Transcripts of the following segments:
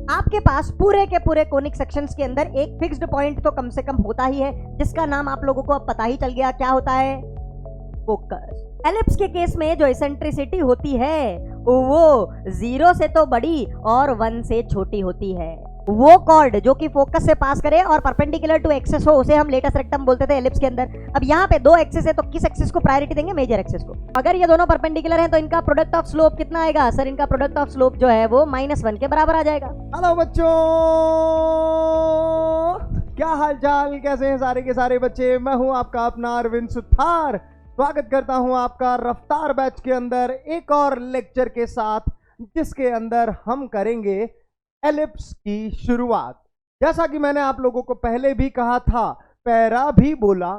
आपके पास पूरे के पूरे कोनिक सेक्शंस के अंदर एक फिक्स्ड पॉइंट तो कम से कम होता ही है, जिसका नाम आप लोगों को अब पता ही चल गया, क्या होता है? फोकस। एलिप्स के केस में जो एसेंट्रिसिटी होती है वो 0 से तो बड़ी और 1 से छोटी होती है। वो कॉर्ड जो कि फोकस से पास करे और परपेंडिकुलर टू एक्सिस हो, उसे हम लेटस रेक्टम बोलते थे एलिप्स के अंदर। अब यहाँ पे दो एक्सिस है, तो किस एक्सिस को प्रायोरिटी देंगे? मेजर एक्सिस को। अगर ये दोनों परपेंडिकुलर हैं तो इनका प्रोडक्ट ऑफ स्लोप कितना आएगा? सर इनका प्रोडक्ट ऑफ स्लोप जो है वो -1 के बराबर आ जाएगा। हेलो बच्चों, क्या हालचाल, कैसे हैं सारे के सारे बच्चे? मैं हूं आपका अपना अरविंद सुथार। स्वागत करता हूं आपका रफ्तार बैच के अंदर एक और लेक्चर के साथ, जिसके अंदर हम करेंगे एलिप्स की शुरुआत। जैसा कि मैंने आप लोगों को पहले भी कहा था, पैरा भी बोला,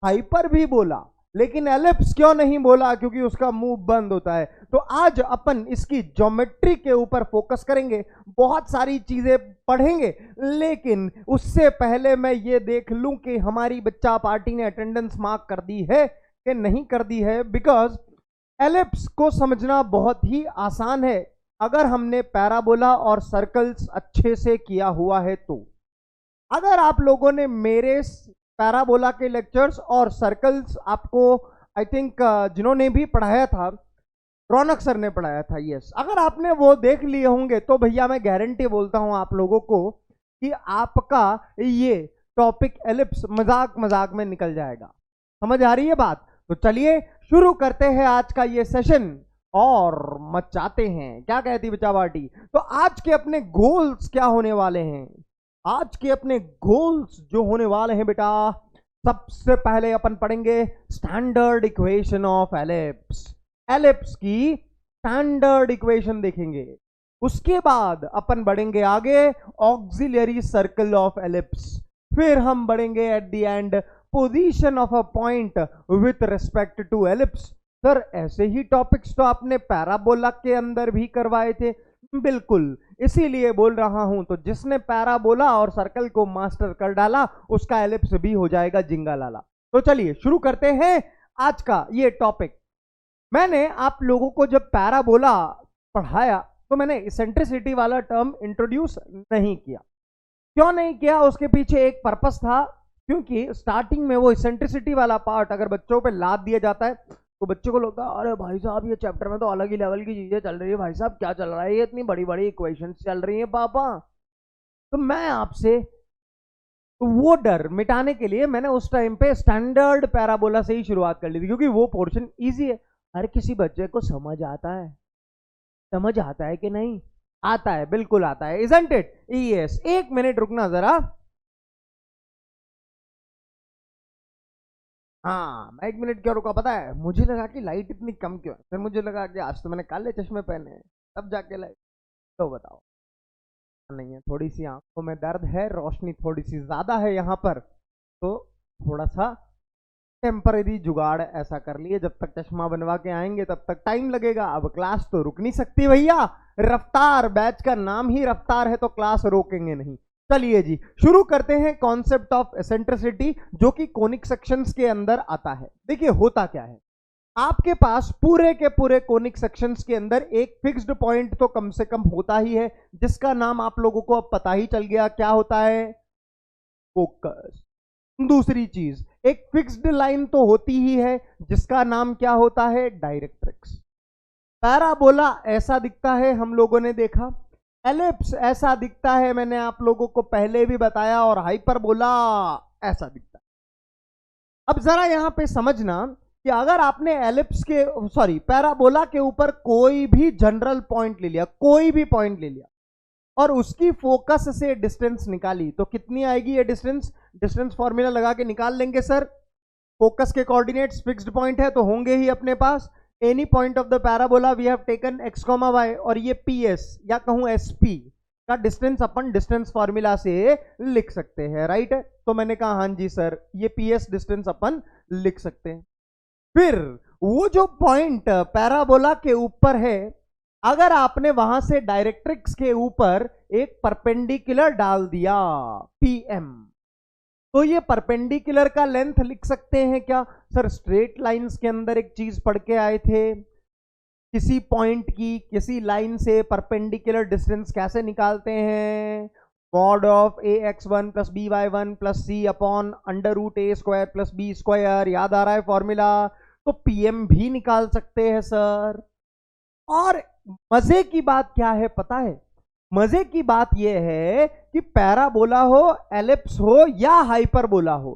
हाइपर भी बोला, लेकिन एलिप्स क्यों नहीं बोला? क्योंकि उसका मुंह बंद होता है। तो आज अपन इसकी ज्योमेट्री के ऊपर फोकस करेंगे, बहुत सारी चीजें पढ़ेंगे, लेकिन उससे पहले मैं ये देख लूं कि हमारी बच्चा पार्टी ने अटेंडेंस मार्क कर दी है कि नहीं कर दी है। बिकॉज एलिप्स को समझना बहुत ही आसान है अगर हमने पैराबोला और सर्कल्स अच्छे से किया हुआ है तो। अगर आप लोगों ने मेरे पैराबोला के लेक्चर्स और सर्कल्स आपको आई थिंक जिन्होंने भी पढ़ाया था, रौनक सर ने पढ़ाया था, यस, अगर आपने वो देख लिए होंगे तो भैया मैं गारंटी बोलता हूं आप लोगों को कि आपका ये टॉपिक एलिप्स मजाक मजाक में निकल जाएगा। समझ आ रही है बात? तो चलिए शुरू करते हैं आज का ये सेशन और मचाते हैं। क्या कहती बच्चा पार्टी? तो आज के अपने गोल्स क्या होने वाले हैं? आज के अपने गोल्स जो होने वाले हैं बेटा, सबसे पहले अपन पढ़ेंगे standard equation of ellipse. Ellipse की स्टैंडर्ड इक्वेशन देखेंगे। उसके बाद अपन बढ़ेंगे आगे ऑक्सिलरी सर्कल ऑफ एलिप्स। फिर हम बढ़ेंगे at the end position of a point with respect to ellipse. Sir ऐसे ही टॉपिक्स तो आपने पैराबोला के अंदर भी करवाए थे। बिल्कुल, इसीलिए बोल रहा हूं। तो जिसने पैराबोला और सर्कल को मास्टर कर डाला उसका एलिप्स भी हो जाएगा जिंगा लाला। तो चलिए शुरू करते हैं आज का ये टॉपिक। मैंने आप लोगों को जब पैराबोला पढ़ाया तो मैंने इसेंट्रिसिटी वाला टर्म इंट्रोड्यूस नहीं किया। क्यों नहीं किया? उसके पीछे एक पर्पस था, क्योंकि स्टार्टिंग में वो इसेंट्रिसिटी वाला पार्ट अगर बच्चों पे लाद दिया जाता है तो बच्चों को लगता है अरे भाई साहब ये चैप्टर में तो अलग ही लेवल की चीजें चल रही है, भाई साहब क्या चल रहा है, ये इतनी बड़ी बड़ी इक्वेशंस चल रही हैं पापा। तो मैं आपसे वो डर मिटाने के लिए मैंने उस टाइम पे स्टैंडर्ड पैराबोला से ही शुरुआत कर ली थी, क्योंकि वो पोर्शन इजी है, हर किसी बच्चे को समझ आता है। समझ आता है कि नहीं? आता है, बिल्कुल आता है, इजंट इट? यस। एक मिनट रुकना जरा। हाँ, मैं 1 मिनट क्यों रुका पता है? मुझे लगा कि लाइट इतनी कम क्यों है। फिर मुझे लगा कि आज तो मैंने काले चश्मे पहने हैं, तब जाके लाइट। तो बताओ, नहीं है, थोड़ी सी आंखों में दर्द है, रोशनी थोड़ी सी ज्यादा है यहाँ पर, तो थोड़ा सा टेम्परेरी जुगाड़ ऐसा कर लिए। जब तक चश्मा बनवा के आएंगे तब तक टाइम लगेगा। अब क्लास तो रुक नहीं सकती भैया, रफ्तार बैच का नाम ही रफ्तार है, तो क्लास रोकेंगे नहीं। चलिए जी शुरू करते हैं कॉन्सेप्ट ऑफ एसेंट्रिसिटी, जो कि कोनिक सेक्शंस के अंदर आता है। देखिए होता क्या है, आपके पास पूरे के पूरे कोनिक सेक्शंस के अंदर एक फिक्स्ड पॉइंट तो कम से कम होता ही है, जिसका नाम आप लोगों को अब पता ही चल गया, क्या होता है? फोकस। दूसरी चीज, एक फिक्स्ड लाइन तो होती ही है, जिसका नाम क्या होता है? डायरेक्ट्रिक्स। पैराबोला ऐसा दिखता है, हम लोगों ने देखा। एलिप्स ऐसा दिखता है, मैंने आप लोगों को पहले भी बताया। और हाइपरबोला ऐसा दिखता है। अब जरा यहां पे समझना कि अगर आपने एलिप्स के पैराबोला के ऊपर कोई भी जनरल पॉइंट ले लिया, कोई भी पॉइंट ले लिया और उसकी फोकस से डिस्टेंस निकाली, तो कितनी आएगी ये डिस्टेंस? डिस्टेंस फॉर्मूला लगा के निकाल लेंगे सर। फोकस के कोऑर्डिनेट्स फिक्स्ड पॉइंट है तो होंगे ही अपने पास। Any point of the parabola we have taken x, y, और ये PS या कहूं SP का डिस्टेंस अपन डिस्टेंस फॉर्मूला से लिख सकते हैं, राइट? तो मैंने कहा हाँ जी सर, ये PS डिस्टेंस अपन लिख सकते हैं। फिर वो जो पॉइंट पैराबोला के ऊपर है, अगर आपने वहां से डायरेक्ट्रिक्स के ऊपर एक परपेंडिकुलर डाल दिया PM, तो ये परपेंडिकुलर का लेंथ लिख सकते हैं क्या? सर स्ट्रेट लाइंस के अंदर एक चीज पढ़ के आए थे, किसी पॉइंट की किसी लाइन से परपेंडिकुलर डिस्टेंस कैसे निकालते हैं? Mod of ax1 plus by1 plus c upon under root a square plus b square. याद आ रहा है फॉर्मूला? तो pm भी निकाल सकते हैं सर। और मजे की बात क्या है पता है? मजे की बात यह है कि पैराबोला हो, एलिप्स हो या हाइपरबोला हो,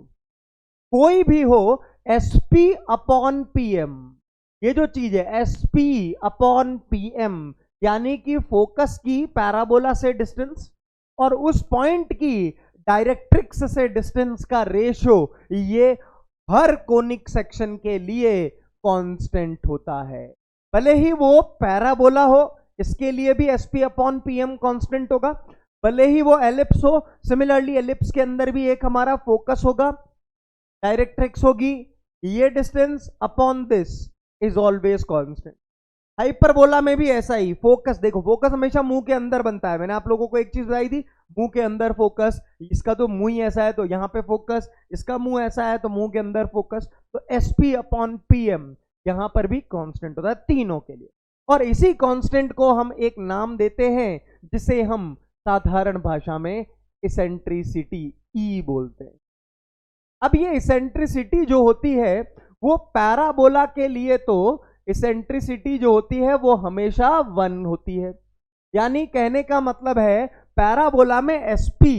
कोई भी हो, sp अपॉन pm, ये जो चीज है sp अपॉन pm, यानी कि फोकस की पैराबोला से डिस्टेंस और उस पॉइंट की डायरेक्ट्रिक्स से डिस्टेंस का रेशो, ये हर कोनिक सेक्शन के लिए कांस्टेंट होता है। भले ही वो पैराबोला हो, इसके लिए भी sp अपॉन pm कांस्टेंट होगा। भले ही वो एलिप्स हो, सिमिलरली एलिप्स के अंदर भी एक हमारा फोकस होगा, डायरेक्ट्रिक्स होगी, ये distance upon this is always constant. Hyperbola में भी ऐसा ही, फोकस देखो, फोकस हमेशा मुंह के अंदर बनता है। मैंने आप लोगों को एक चीज बताई थी, मुंह के अंदर फोकस, इसका तो मुंह ही ऐसा है तो यहां पे फोकस, इसका मुंह ऐसा है तो मुंह के अंदर फोकस। तो sp अपॉन pm यहां पर भी कांस्टेंट होता है तीनों के लिए। और इसी कांस्टेंट को हम एक नाम देते हैं जिसे हम साधारण भाषा में इसेंट्रिसिटी E बोलते हैं। अब ये इसेंट्रिसिटी जो होती है वो पैराबोला के लिए, तो इसेंट्रिसिटी जो होती है वो हमेशा 1 होती है। यानी कहने का मतलब है पैराबोला में sp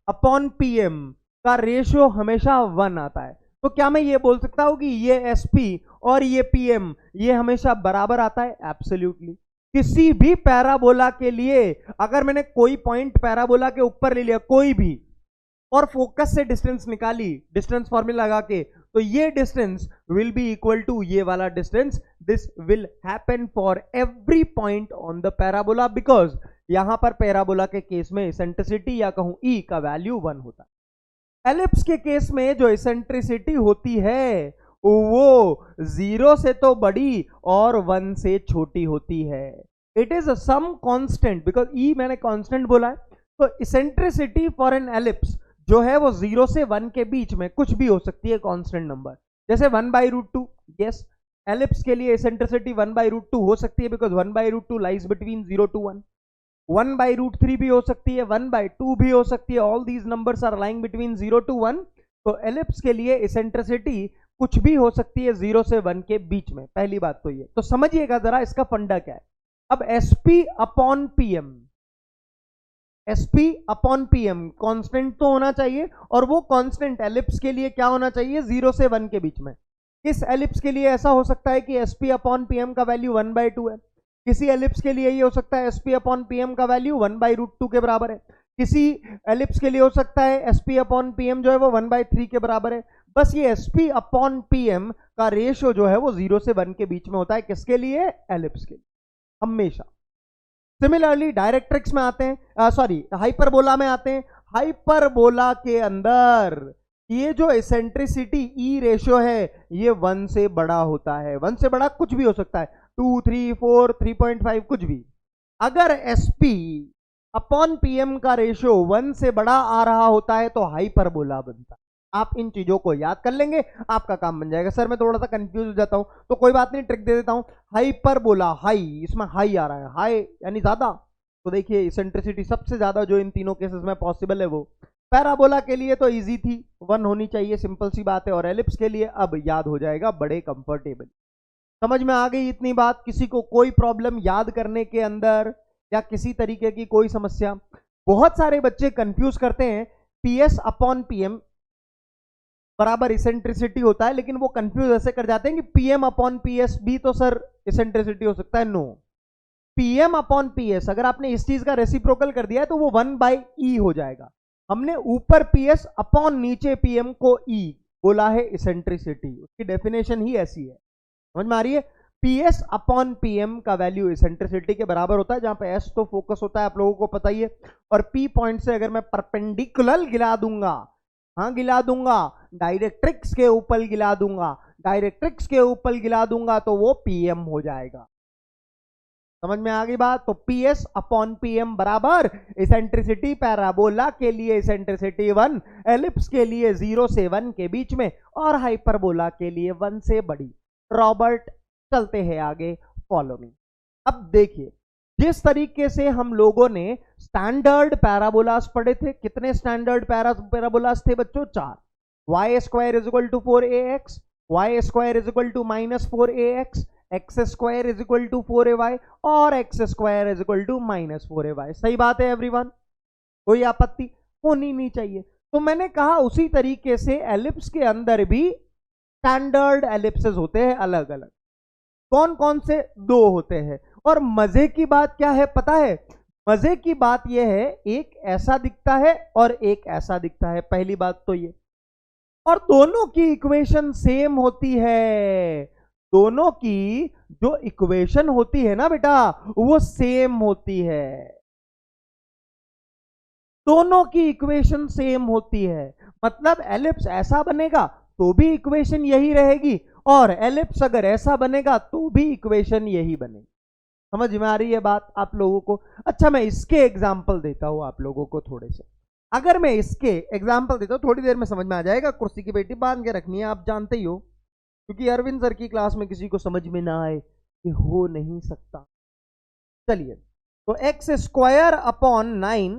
अपॉन pm का रेशियो हमेशा 1 आता है। तो क्या मैं ये बोल सकता हूं कि ये sp और ये pm ये हमेशा बराबर आता है? एब्सोल्युटली। किसी भी पैराबोला के लिए अगर मैंने कोई पॉइंट पैराबोला के ऊपर ले लिया कोई भी, और फोकस से डिस्टेंस निकाली डिस्टेंस फॉर्मूला लगा के, तो ये distance will be equal to ये वाला distance. This will happen for every point on the parabola, because यहां पर पैराबोला के केस में इसेंट्रिसिटी या कहूं E का वैल्यू 1 होता है। एलिप्स के केस में जो इसेंट्रिसिटी होती है वो 0 से तो बड़ी और 1 से छोटी होती है। It is some constant, because E मैंने कांस्टेंट बोला है। तो इसेंट्रिसिटी फॉर एन एलिप्स जो है वो 0 से 1 के बीच में कुछ भी हो सकती है कांस्टेंट नंबर, जैसे 1/√2। यस, एलिप्स के लिए इसेंट्रिसिटी 1/√2 हो सकती है, बिकॉज 1/√2 लाइज बिटवीन 0 to 1। 1/√3 भी हो सकती है, 1/2 भी हो सकती है। All these numbers are lying between 0 to 1। तो एलिप्स के लिए इसेंट्रिसिटी कुछ भी हो सकती है 0 से 1 के बीच में। पहली बात तो ये, तो समझिएगा जरा इसका फंडा क्या है। अब sp upon pm, sp upon pm constant तो होना चाहिए, और वो कांस्टेंट एलिप्स के लिए क्या होना चाहिए? 0 से 1 के बीच में। इस एलिप्स के लिए ऐसा हो सकता है कि sp अपॉन pm का वैल्यू 1/2 है। किसी एलिप्स के लिए ये हो सकता है sp अपॉन pm का वैल्यू 1/√2 के बराबर है। किसी एलिप्स के लिए हो सकता है sp अपॉन pm जो है वो 1/3 के बराबर है। बस ये sp अपॉन pm का रेशियो जो है वो 0 से 1 के बीच में होता है। किसके लिए? एलिप्स के लिए, हमेशा। सिमिलरली डायरेक्ट्रिक्स में आते हैं, सॉरी हाइपरबोला में आते हैं। हाइपरबोला के अंदर ये जो इसेंट्रिसिटी E रेशियो है ये 1 से बड़ा होता है। 1 से बड़ा कुछ भी हो सकता है, 2, 3, 4, 3.5 कुछ भी। अगर sp अपॉन pm का रेशियो 1 से बड़ा आ रहा होता है तो हाइपरबोला बनता है। आप इन चीजों को याद कर लेंगे, आपका काम बन जाएगा। सर मैं थोड़ा सा कंफ्यूज हो जाता हूं, तो कोई बात नहीं, ट्रिक दे देता हूं। हाइपरबोला, हाई, इसमें हाई आ रहा है, हाई यानी ज्यादा। तो देखिए इसेंट्रिसिटी सबसे ज्यादा जो इन तीनों केसेस में पॉसिबल है वो पैराबोला के लिए तो इजी थी, 1 होनी चाहिए, सिंपल सी बात है। और एलिप्स के लिए अब याद हो जाएगा बड़े कंफर्टेबल। समझ में आ गई इतनी बात? किसी को कोई प्रॉब्लम याद करने के अंदर या किसी तरीके की कोई समस्या? बहुत सारे बच्चे कंफ्यूज करते हैं PS अपॉन PM बराबर इसेंट्रिसिटी होता है, लेकिन वो कंफ्यूज ऐसे कर जाते हैं कि PM अपॉन PS भी तो सर इसेंट्रिसिटी हो सकता है। नो, PM अपॉन PS अगर आपने इस चीज का रेसिप्रोकल कर दिया है तो वो 1/E हो जाएगा। हमने ऊपर PS अपॉन नीचे PM को E बोला है इसेंट्रिसिटी, उसकी डेफिनेशन ही ऐसी है। समझ में आ रही है? PS अपॉन PM का वैल्यू इसेंट्रिसिटी के बराबर होता है, जहां पे S तो फोकस होता है, आप लोगों को पता ही है। और P पॉइंट से अगर मैं परपेंडिकुलर गिला दूंगा, हाँ गिला दूंगा, डायरेक्ट्रिक्स के ऊपर गिला दूंगा, डायरेक्ट्रिक्स के ऊपर गिला दूंगा तो वो PM हो जाएगा। समझ में आ गई बात? तो PS अपॉन PM बराबर इसेंट्रिसिटी पैराबोला के लिए इसेंट्रिसिटी 1, एलिप्स के लिए 0 से 1 के बीच में, और हाइपरबोला के लिए 1 से बड़ी। रॉबर्ट, चलते हैं आगे, फॉलो मी। अब देखिए, जिस तरीके से हम लोगों ने स्टैंडर्ड पैराबोलास पढ़े थे, कितने स्टैंडर्ड पैराबोलास थे बच्चों? 4। Y square is equal to 4ax, y square is equal to -4ax, x square is equal to 4ay और x square is equal to -4ay। सही बात है एवरीवन, कोई आपत्ति होनी नहीं चाहिए। तो मैंने कहा उसी तरीके से एलिप्स के अंदर भी स्टैंडर्ड एलिप्सेस होते हैं अलग अलग। कौन कौन से? 2 होते हैं। और मजे की बात क्या है पता है? मजे की बात यह है, एक ऐसा दिखता है और एक ऐसा दिखता है, पहली बात तो ये। और दोनों की इक्वेशन सेम होती है। दोनों की जो इक्वेशन होती है ना बेटा, वो सेम होती है। दोनों की इक्वेशन सेम होती है, मतलब एलिप्स ऐसा बनेगा तो भी इक्वेशन यही रहेगी, और एलिप्स अगर ऐसा बनेगा तो भी इक्वेशन यही बनेगी। समझ में आ रही है बात आप लोगों को? अच्छा, मैं इसके एग्जाम्पल देता हूं आप लोगों को थोड़े से। अगर मैं इसके एग्जाम्पल देता हूं, थोड़ी देर में समझ में आ जाएगा। कुर्सी की पेटी बांध के रखनी है, आप जानते ही हो, क्योंकि अरविंद सर की क्लास में किसी को समझ में ना आए कि हो नहीं सकता। चलिए, तो x square upon 9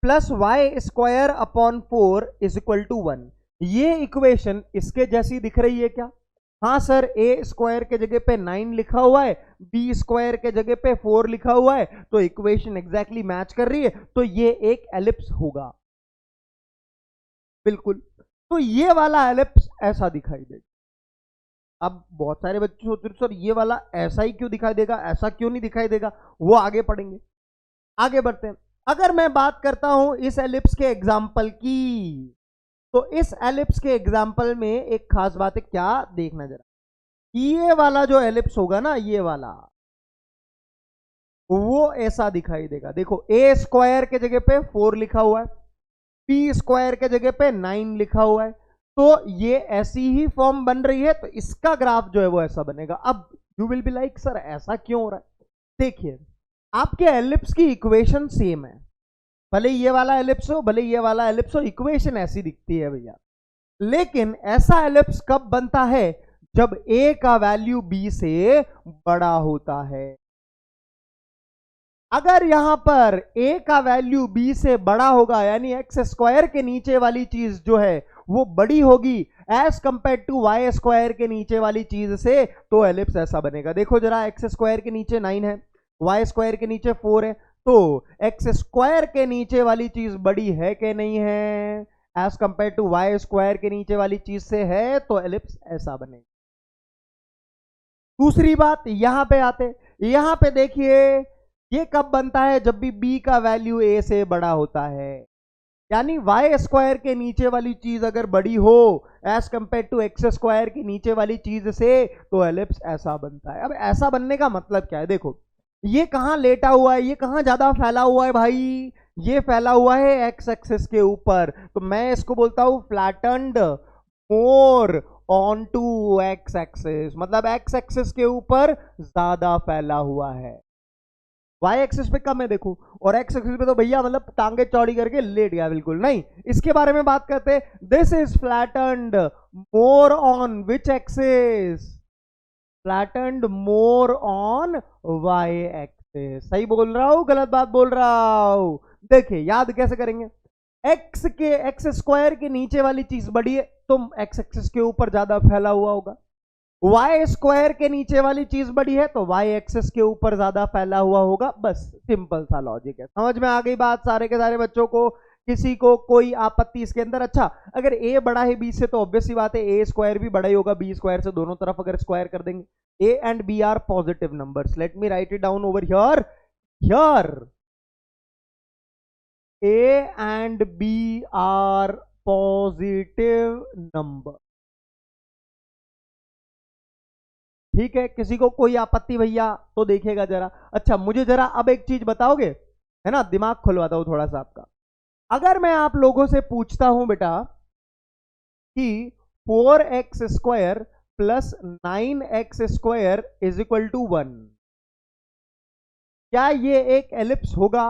plus y square upon 4 is equal to 1। ये इक्वेशन इसके जैसी दिख रही है क्या? हाँ सर, ए स्क्वायर के जगह पे 9 लिखा हुआ है, बी स्क्वायर के जगह पे 4 लिखा हुआ है, तो इक्वेशन एग्जैक्टली मैच कर रही है, तो ये एक एलिप्स होगा। बिल्कुल। तो ये वाला एलिप्स ऐसा दिखाई देगा। अब बहुत सारे बच्चे सोच रहे सर ये वाला ऐसा ही क्यों दिखाई देगा, ऐसा क्यों नहीं दिखाई देगा? वो आगे पढ़ेंगे। आगे बढ़ते हैं। अगर मैं बात करता हूं इस एलिप्स के एग्जाम्पल की, तो इस एलिप्स के एग्जाम्पल में एक खास बात है, क्या देखना जरा। ये वाला जो एलिप्स होगा ना, ये वाला, वो ऐसा दिखाई देगा। देखो, ए स्क्वायर के जगह पे 4 लिखा हुआ है, पी स्क्वायर के जगह पे 9 लिखा हुआ है, तो ये ऐसी ही फॉर्म बन रही है, तो इसका ग्राफ जो है वो ऐसा बनेगा। अब you will be like sir ऐसा क्यों हो रहा है? देखिए, आपके एलिप्स की इक्वेशन सेम है, भले ये वाला एलिप्स हो भले ये वाला एलिप्स हो, इक्वेशन ऐसी दिखती है भैया। लेकिन ऐसा एलिप्स कब बनता है? जब ए का वैल्यू बी से बड़ा होता है। अगर यहां पर a का वैल्यू b से बड़ा होगा, यानी एक्स स्क्वायर के नीचे वाली चीज जो है वो बड़ी होगी as compare to y square के नीचे वाली चीज से, तो एलिप्स ऐसा बनेगा। देखो जरा, एक्स स्क्वायर के नीचे 9 है, वाई स्क्वायर के नीचे 4 है, तो एक्स स्क्वायर के नीचे वाली चीज बड़ी है कि नहीं है as compare to y square के नीचे वाली चीज से? है, तो एलिप्स ऐसा बनेगा। दूसरी बात, यहां पे आते, यहां पे देखिए, ये कब बनता है? जब भी b का वैल्यू a से बड़ा होता है, यानी वाई स्क्वायर के नीचे वाली चीज अगर बड़ी हो as compare to x square के नीचे वाली चीज से, तो एलिप्स ऐसा बनता है। अब ऐसा बनने का मतलब क्या है? देखो, ये कहां लेटा हुआ है, ये कहां ज्यादा फैला हुआ है भाई? ये फैला हुआ है एक्स एक्सिस के ऊपर, तो मैं इसको बोलता हूं flattened more on to X axis, मतलब एक्स एक्सिस के ऊपर ज्यादा फैला हुआ है, वाई एक्सिस पे कम है देखो, और एक्स एक्सिस पे तो भैया मतलब टांगे चौड़ी करके लेट गया बिल्कुल। नहीं, इसके बारे में बात करते हैं। This is flattened more on which axis? Flattened more on Y axis. सही बोल रहा हूं, गलत बात बोल रहा हूं? देखिए, याद कैसे करेंगे? एक्स स्क्वायर के नीचे वाली चीज बड़ी है, तो एक्स एक्सिस के ऊपर ज्यादा फैला हुआ होगा। वाई स्क्वायर के नीचे वाली चीज बड़ी है, तो वाई एक्सिस के ऊपर ज्यादा फैला हुआ होगा। बस सिंपल सा लॉजिक है। समझ में आ गई बात सारे के सारे बच्चों को? किसी को कोई आपत्ति इसके अंदर? अच्छा, अगर ए बड़ा है बी से, तो ऑब्वियस सी बात है ए स्क्वायर भी बड़ा ही होगा बी स्क्वायर से, दोनों तरफ अगर स्क्वायर कर देंगे। A and b are positive numbers, let me write it down over here. A and b are positive number, ठीक है? किसी को कोई आपत्ति भैया? तो देखिएगा जरा। अच्छा, मुझे जरा अब एक चीज बताओगे, है ना, दिमाग खुलवाता हूं थोड़ा सा आपका। अगर मैं आप लोगों से पूछता हूं बेटा कि 4x square plus 9x square is equal to 1, क्या ये एक एलिप्स होगा?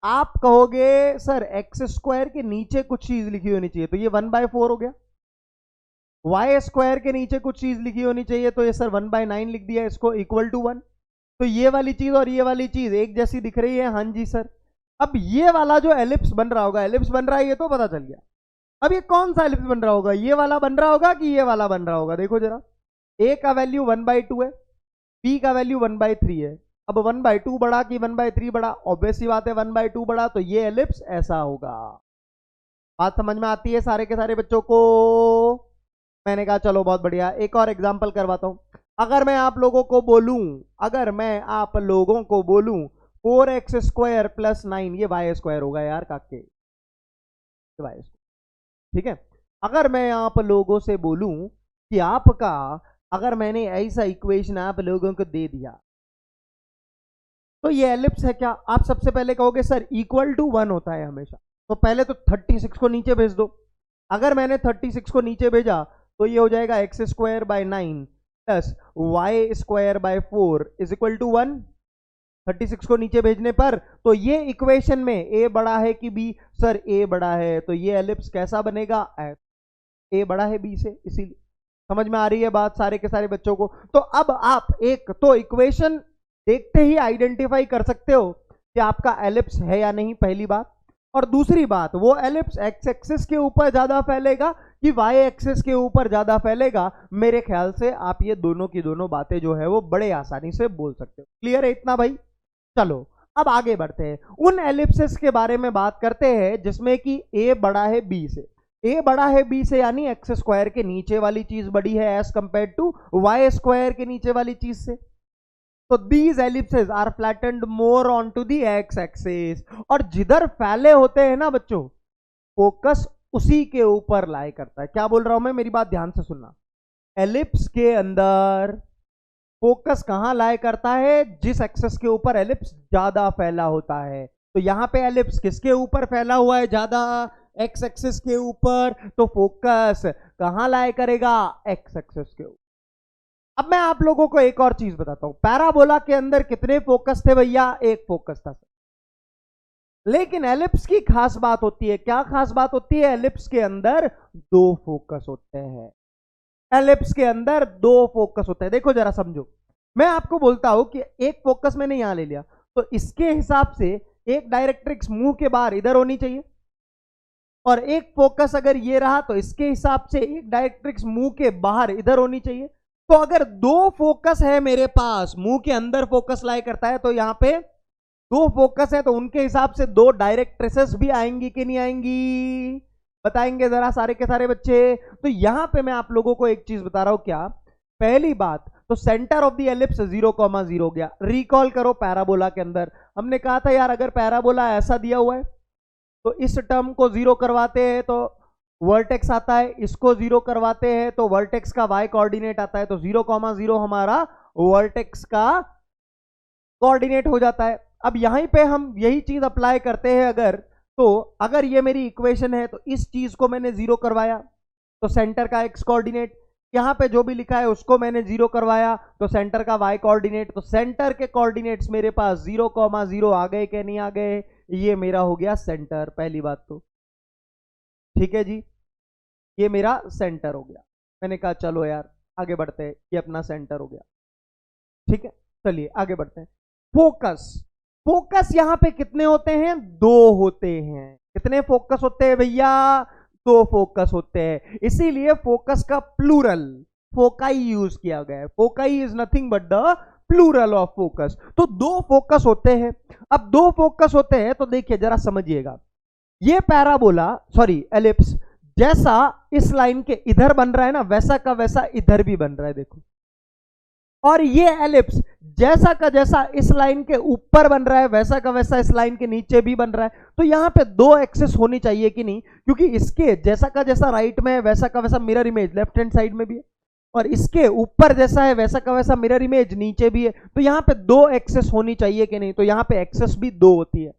आप कहोगे सर एक्स स्क्वायर के नीचे कुछ चीज लिखी होनी चाहिए, तो ये 1/4 हो गया। वाई स्क्वायर के नीचे कुछ चीज लिखी होनी चाहिए, तो ये सर 1/9 लिख दिया, इसको इक्वल टू 1, तो ये वाली चीज और ये वाली चीज एक जैसी दिख रही है, हाँ जी सर। अब ये वाला जो एलिप्स बन रहा होगा, एलिप्स बन रहा है ये तो पता चल गया। अब ये कौन सा एलिप्स बन रहा होगा, ये वाला बन रहा होगा कि ये वाला बन रहा होगा? देखो जरा, ए का वैल्यू 1/2 है, बी का वैल्यू 1/3 है। अब 1/2 बड़ा कि 1/3 बड़ा? ऑब्वियस सी बात है 1/2 बड़ा, तो ये एलिप्स ऐसा होगा। बात समझ में आती है सारे के सारे बच्चों को? मैंने कहा चलो बहुत बढ़िया, एक और एग्जांपल करवाता हूं। अगर मैं आप लोगों को बोलूं 4x² + 9, ये y² होगा यार काके, y², ठीक है। अगर मैं आप लोगों से बोलूं कि आपका, अगर मैंने ऐसा इक्वेशन आप लोगों को दे दिया तो ये एलिप्स है क्या? आप सबसे पहले कहोगे सर इक्वल टू 1 होता है हमेशा, तो पहले तो 36 को नीचे भेज दो। अगर मैंने 36 को नीचे भेजा तो ये हो जाएगा x² / 9 + y² / 4 = 1। 36 को नीचे भेजने पर तो ये इक्वेशन में a बड़ा है कि b? सर a बड़ा है, तो ये एलिप्स कैसा बनेगा? a बड़ा है b से, इसीलिए। समझ में आ रही है बात सारे के सारे बच्चों को? तो अब आप एक तो इक्वेशन देखते ही आइडेंटिफाई कर सकते हो कि आपका एलिप्स है या नहीं, पहली बात। और दूसरी बात, वो एलिप्स एक्स एक्सिस के ऊपर ज्यादा फैलेगा कि वाई एक्सिस के ऊपर ज्यादा फैलेगा? मेरे ख्याल से आप ये दोनों की दोनों बातें जो है वो बड़े आसानी से बोल सकते हो। क्लियर है इतना भाई? चलो अब आगे बढ़ते हैं, उन एलिप्सिस के बारे में बात करते हैं जिसमें कि a बड़ा है b से। a बड़ा है b से यानी x² के नीचे वाली चीज बड़ी है एज कंपेयर टू y² के नीचे वाली चीज से। तो these ellipses are flattened more onto the x axis, और जिधर फैले होते हैं ना बच्चों, फोकस उसी के ऊपर लाई करता है। क्या बोल रहा हूं मैं, मेरी बात ध्यान से सुनना। एलिप्स के अंदर फोकस कहां लाई करता है? जिस एक्सेस के ऊपर एलिप्स ज्यादा फैला होता है। तो यहां पे एलिप्स किसके ऊपर फैला हुआ है ज्यादा? एक्स एक्सिस के ऊपर। तो फोकस कहां लाई करेगा? एक्स एक्सिस के ऊपर। अब मैं आप लोगों को एक और चीज बताता हूं, पैराबोला के अंदर कितने फोकस थे भैया? एक फोकस था। लेकिन एलिप्स की खास बात होती है, क्या खास बात होती है? एलिप्स के अंदर दो फोकस होते हैं। एलिप्स के अंदर दो फोकस होते हैं। देखो जरा समझो, मैं आपको बोलता हूं कि एक फोकस मैंने यहां ले लिया, तो इसके हिसाब से एक डायरेक्ट्रिक्स मुंह के बाहर इधर होनी चाहिए, और एक फोकस अगर ये रहा तो इसके हिसाब से एक डायरेक्ट्रिक्स मुंह के बाहर इधर होनी चाहिए। तो अगर दो फोकस है मेरे पास, मुंह के अंदर फोकस लाई करता है, तो यहां पे दो फोकस है, तो उनके हिसाब से दो डायरेक्ट्रिसेस भी आएंगी कि नहीं आएंगी? बताएंगे जरा सारे के सारे बच्चे। तो यहां पे मैं आप लोगों को एक चीज बता रहा हूं, क्या? पहली बात तो सेंटर ऑफ द एलिप्स 0,0 हो गया। रिकॉल करो, पैराबोला के अंदर हमने कहा था यार, अगर पैराबोला ऐसा दिया हुआ है तो इस टर्म को 0 करवाते हैं तो वर्टेक्स आता है, इसको 0 करवाते हैं तो वर्टेक्स का y कोऑर्डिनेट आता है, तो 0,0 हमारा वर्टेक्स का कोऑर्डिनेट हो जाता है। अब यहीं पे हम यही चीज अप्लाई करते हैं अगर, तो अगर ये मेरी इक्वेशन है तो इस चीज को मैंने 0 करवाया तो सेंटर का x कोऑर्डिनेट, यहां पे जो भी लिखा है उसको मैंने 0 करवाया तो सेंटर का y कोऑर्डिनेट। तो सेंटर के कोऑर्डिनेट्स मेरे पास 0,0 आ गए कि नहीं आ गए? ये मेरा हो गया सेंटर, पहली बात तो ठीक है जी, ये मेरा सेंटर हो गया। मैंने कहा चलो यार आगे बढ़ते हैं, ये अपना सेंटर हो गया, ठीक है। चलिए आगे बढ़ते हैं। फोकस, फोकस यहां पे कितने होते हैं? दो होते हैं। कितने फोकस होते हैं भैया? दो फोकस होते हैं, इसीलिए फोकस का प्लूरल फोकाई यूज किया गया है। Foci is nothing but the plural of focus. तो दो फोकस होते हैं। अब दो फोकस होते हैं तो देखिए जरा समझिएगा, ये पैराबोला सॉरी एलिप्स जैसा इस लाइन के इधर बन रहा है ना, वैसा का वैसा इधर भी बन रहा है, देखो। और ये एलिप्स जैसा का जैसा इस लाइन के ऊपर बन रहा है, वैसा का वैसा इस लाइन के नीचे भी बन रहा है। तो यहां पे दो एक्सेस होनी चाहिए कि नहीं? क्योंकि इसके जैसा का जैसा राइट में है, वैसा का वैसा mirror image left hand side में भी है, और इसके ऊपर जैसा है वैसा का वैसा मिरर इमेज नीचे भी है। तो यहां पे दो एक्सेस होनी चाहिए कि नहीं? तो यहां पे एक्सेस भी दो होती है।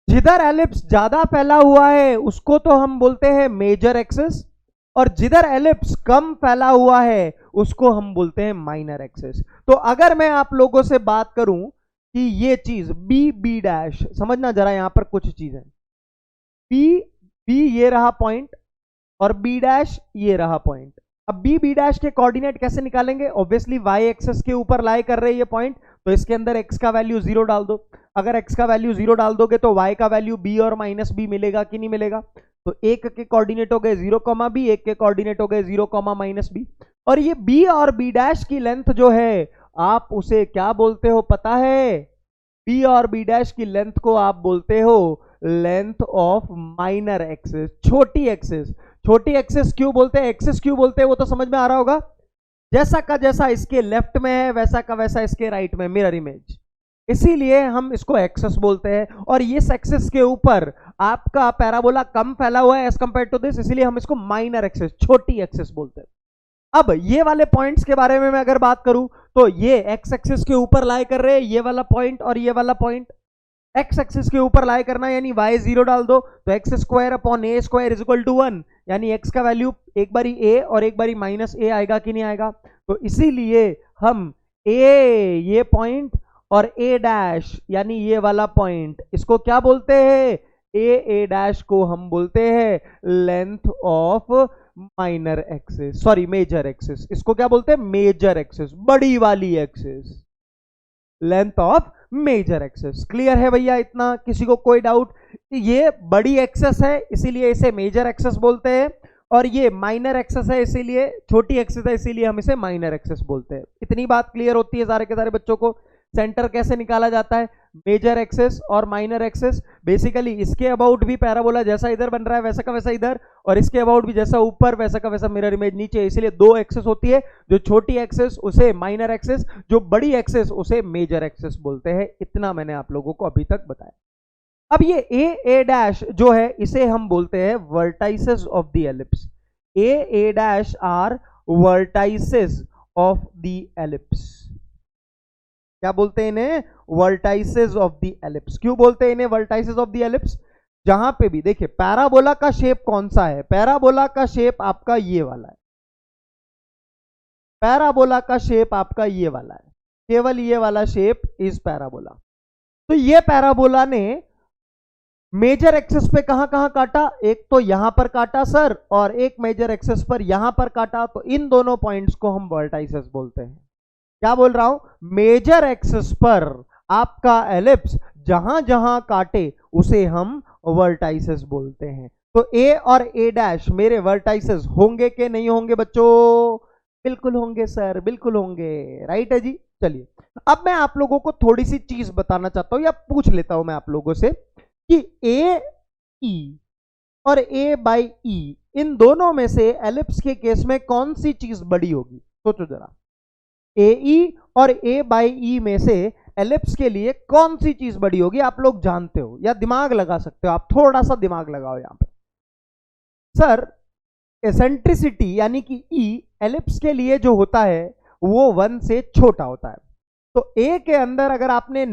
जिधर एलिप्स ज्यादा फैला हुआ है उसको तो हम बोलते हैं मेजर एक्सेस, और जिधर एलिप्स कम फैला हुआ है उसको हम बोलते हैं माइनर एक्सेस। तो अगर मैं आप लोगों से बात करूं कि ये चीज बी बी डैश, समझना जरा यहां पर कुछ चीजें, बी बी ये रहा पॉइंट और बी डैश ये रहा पॉइंट, अब बी बी डैश के कोऑर्डिनेट कैसे निकालेंगे? ऑब्वियसली वाई एक्सेस के ऊपर लाई कर रहे हैं ये पॉइंट, तो इसके अंदर एक्स का वैल्यू 0 डाल दो। अगर एक्स का वैल्यू 0 डाल दोगे तो वाई का वैल्यू बी और माइनस बी मिलेगा कि नहीं मिलेगा? तो एक के कोऑर्डिनेट हो गए 0, बी, एक के कोऑर्डिनेट हो गए 0, माइनस बी। और ये बी और बी डैश की लेंथ जो है आप उसे क्या बोलते हो पता है? बी और बी डैश की लेंथ को आप बोलते हो लेंथ ऑफ माइनर एक्सिस, छोटी एक्सिस। छोटी एक्सिस क्यों बोलते हैं? एक्सिस क्यों बोलते हैं वो तो समझ में आ रहा होगा। जैसा का जैसा इसके लेफ्ट में है वैसा का वैसा इसके राइट में, मिरर इमेज, इसीलिए हम इसको एक्सिस बोलते हैं। और इस एक्सिस के ऊपर आपका पैराबोला कम फैला हुआ है एज कंपेयर टू दिस, इसीलिए हम इसको माइनर एक्सिस, छोटी एक्सिस बोलते हैं। अब ये वाले पॉइंट्स के बारे में मैं अगर बात करूं तो ये एक्स एक्सिस के ऊपर लाई कर रहे हैं, ये वाला पॉइंट और ये वाला पॉइंट एक्स एक्सिस के ऊपर लाई करना, यानी y 0 डाल दो तो x square upon a square is equal to 1, यानी x का वैल्यू एक बारी a और एक बारी माइनस a आएगा कि नहीं आएगा? तो इसीलिए हम a ये पॉइंट और a डैश यानी ये वाला पॉइंट, इसको क्या बोलते हैं? a डैश को हम बोलते हैं length of minor axis, sorry major axis. इसको क्या बोलते हैं? मेजर एक्सिस, बड़ी वाली axis, length of major axis. Clear है भैया इतना? किसी को कोई डाउट? ये बड़ी एक्सिस है इसीलिए इसे मेजर एक्सिस बोलते हैं, और ये माइनर एक्सिस है इसीलिए, छोटी एक्सिस है इसीलिए हम इसे माइनर एक्सिस बोलते हैं। इतनी बात क्लियर होती है सारे के सारे बच्चों को? सेंटर कैसे निकाला जाता है? मेजर एक्सिस और माइनर एक्सिस, बेसिकली इसके अबाउट भी पैराबोला जैसा इधर बन रहा है वैसा का वैसा इधर, और इसके अबाउट भी जैसा ऊपर वैसा का वैसा मिरर इमेज नीचे, इसलिए दो एक्सिस होती है। जो छोटी एक्सिस उसे माइनर एक्सिस, जो बड़ी एक्सिस उसे मेजर एक्सिस बोलते हैं। इतना मैंने आप लोगों को अभी तक बताया। अब ये ए डैश जो है इसे हम बोलते हैं vertices of the ellipse. A dash are vertices of the ellipse. क्या बोलते हैं इन्हें? Vertices of the ellipse. क्यों बोलते हैं इन्हें वर्टाइसेस ऑफ द एलिप्स? जहां पे भी देखिए पैराबोला का शेप कौन सा है? पैराबोला का शेप आपका ये वाला है, पैराबोला का शेप आपका ये वाला है, केवल ये वाला शेप इज पैराबोला। तो ये पैराबोला ने मेजर एक्सिस पे कहां कहां काटा? एक तो यहां पर काटा सर, और एक मेजर एक्सिस पर यहां पर काटा, तो इन दोनों पॉइंट्स को हम वर्टाइसेस बोलते हैं। क्या बोल रहा हूं? मेजर एक्सिस पर आपका एलिप्स जहां जहां काटे उसे हम वर्टाइसेस बोलते हैं। तो ए और ए डैश मेरे वर्टाइसेस होंगे कि नहीं होंगे बच्चों? बिल्कुल होंगे सर, बिल्कुल होंगे। राइट है जी। चलिए अब मैं आप लोगों को थोड़ी सी चीज बताना चाहता हूं या पूछ लेता हूं मैं आप लोगों से कि ए ई और ए बाई ई इन दोनों में से एलिप्स के केस में कौन सी चीज बड़ी होगी? सोचो जरा। ए ई और ए बाई ई में से एलिप्स के लिए कौन सी चीज बड़ी होगी? आप लोग जानते हो या दिमाग लगा सकते हो? आप थोड़ा सा दिमाग लगाओ यहां पे। सर एसेंट्रिसिटी यानी कि ई एलिप्स के लिए जो होता है वो 1 से छोटा होता है। तो ए के अंदर अगर आपने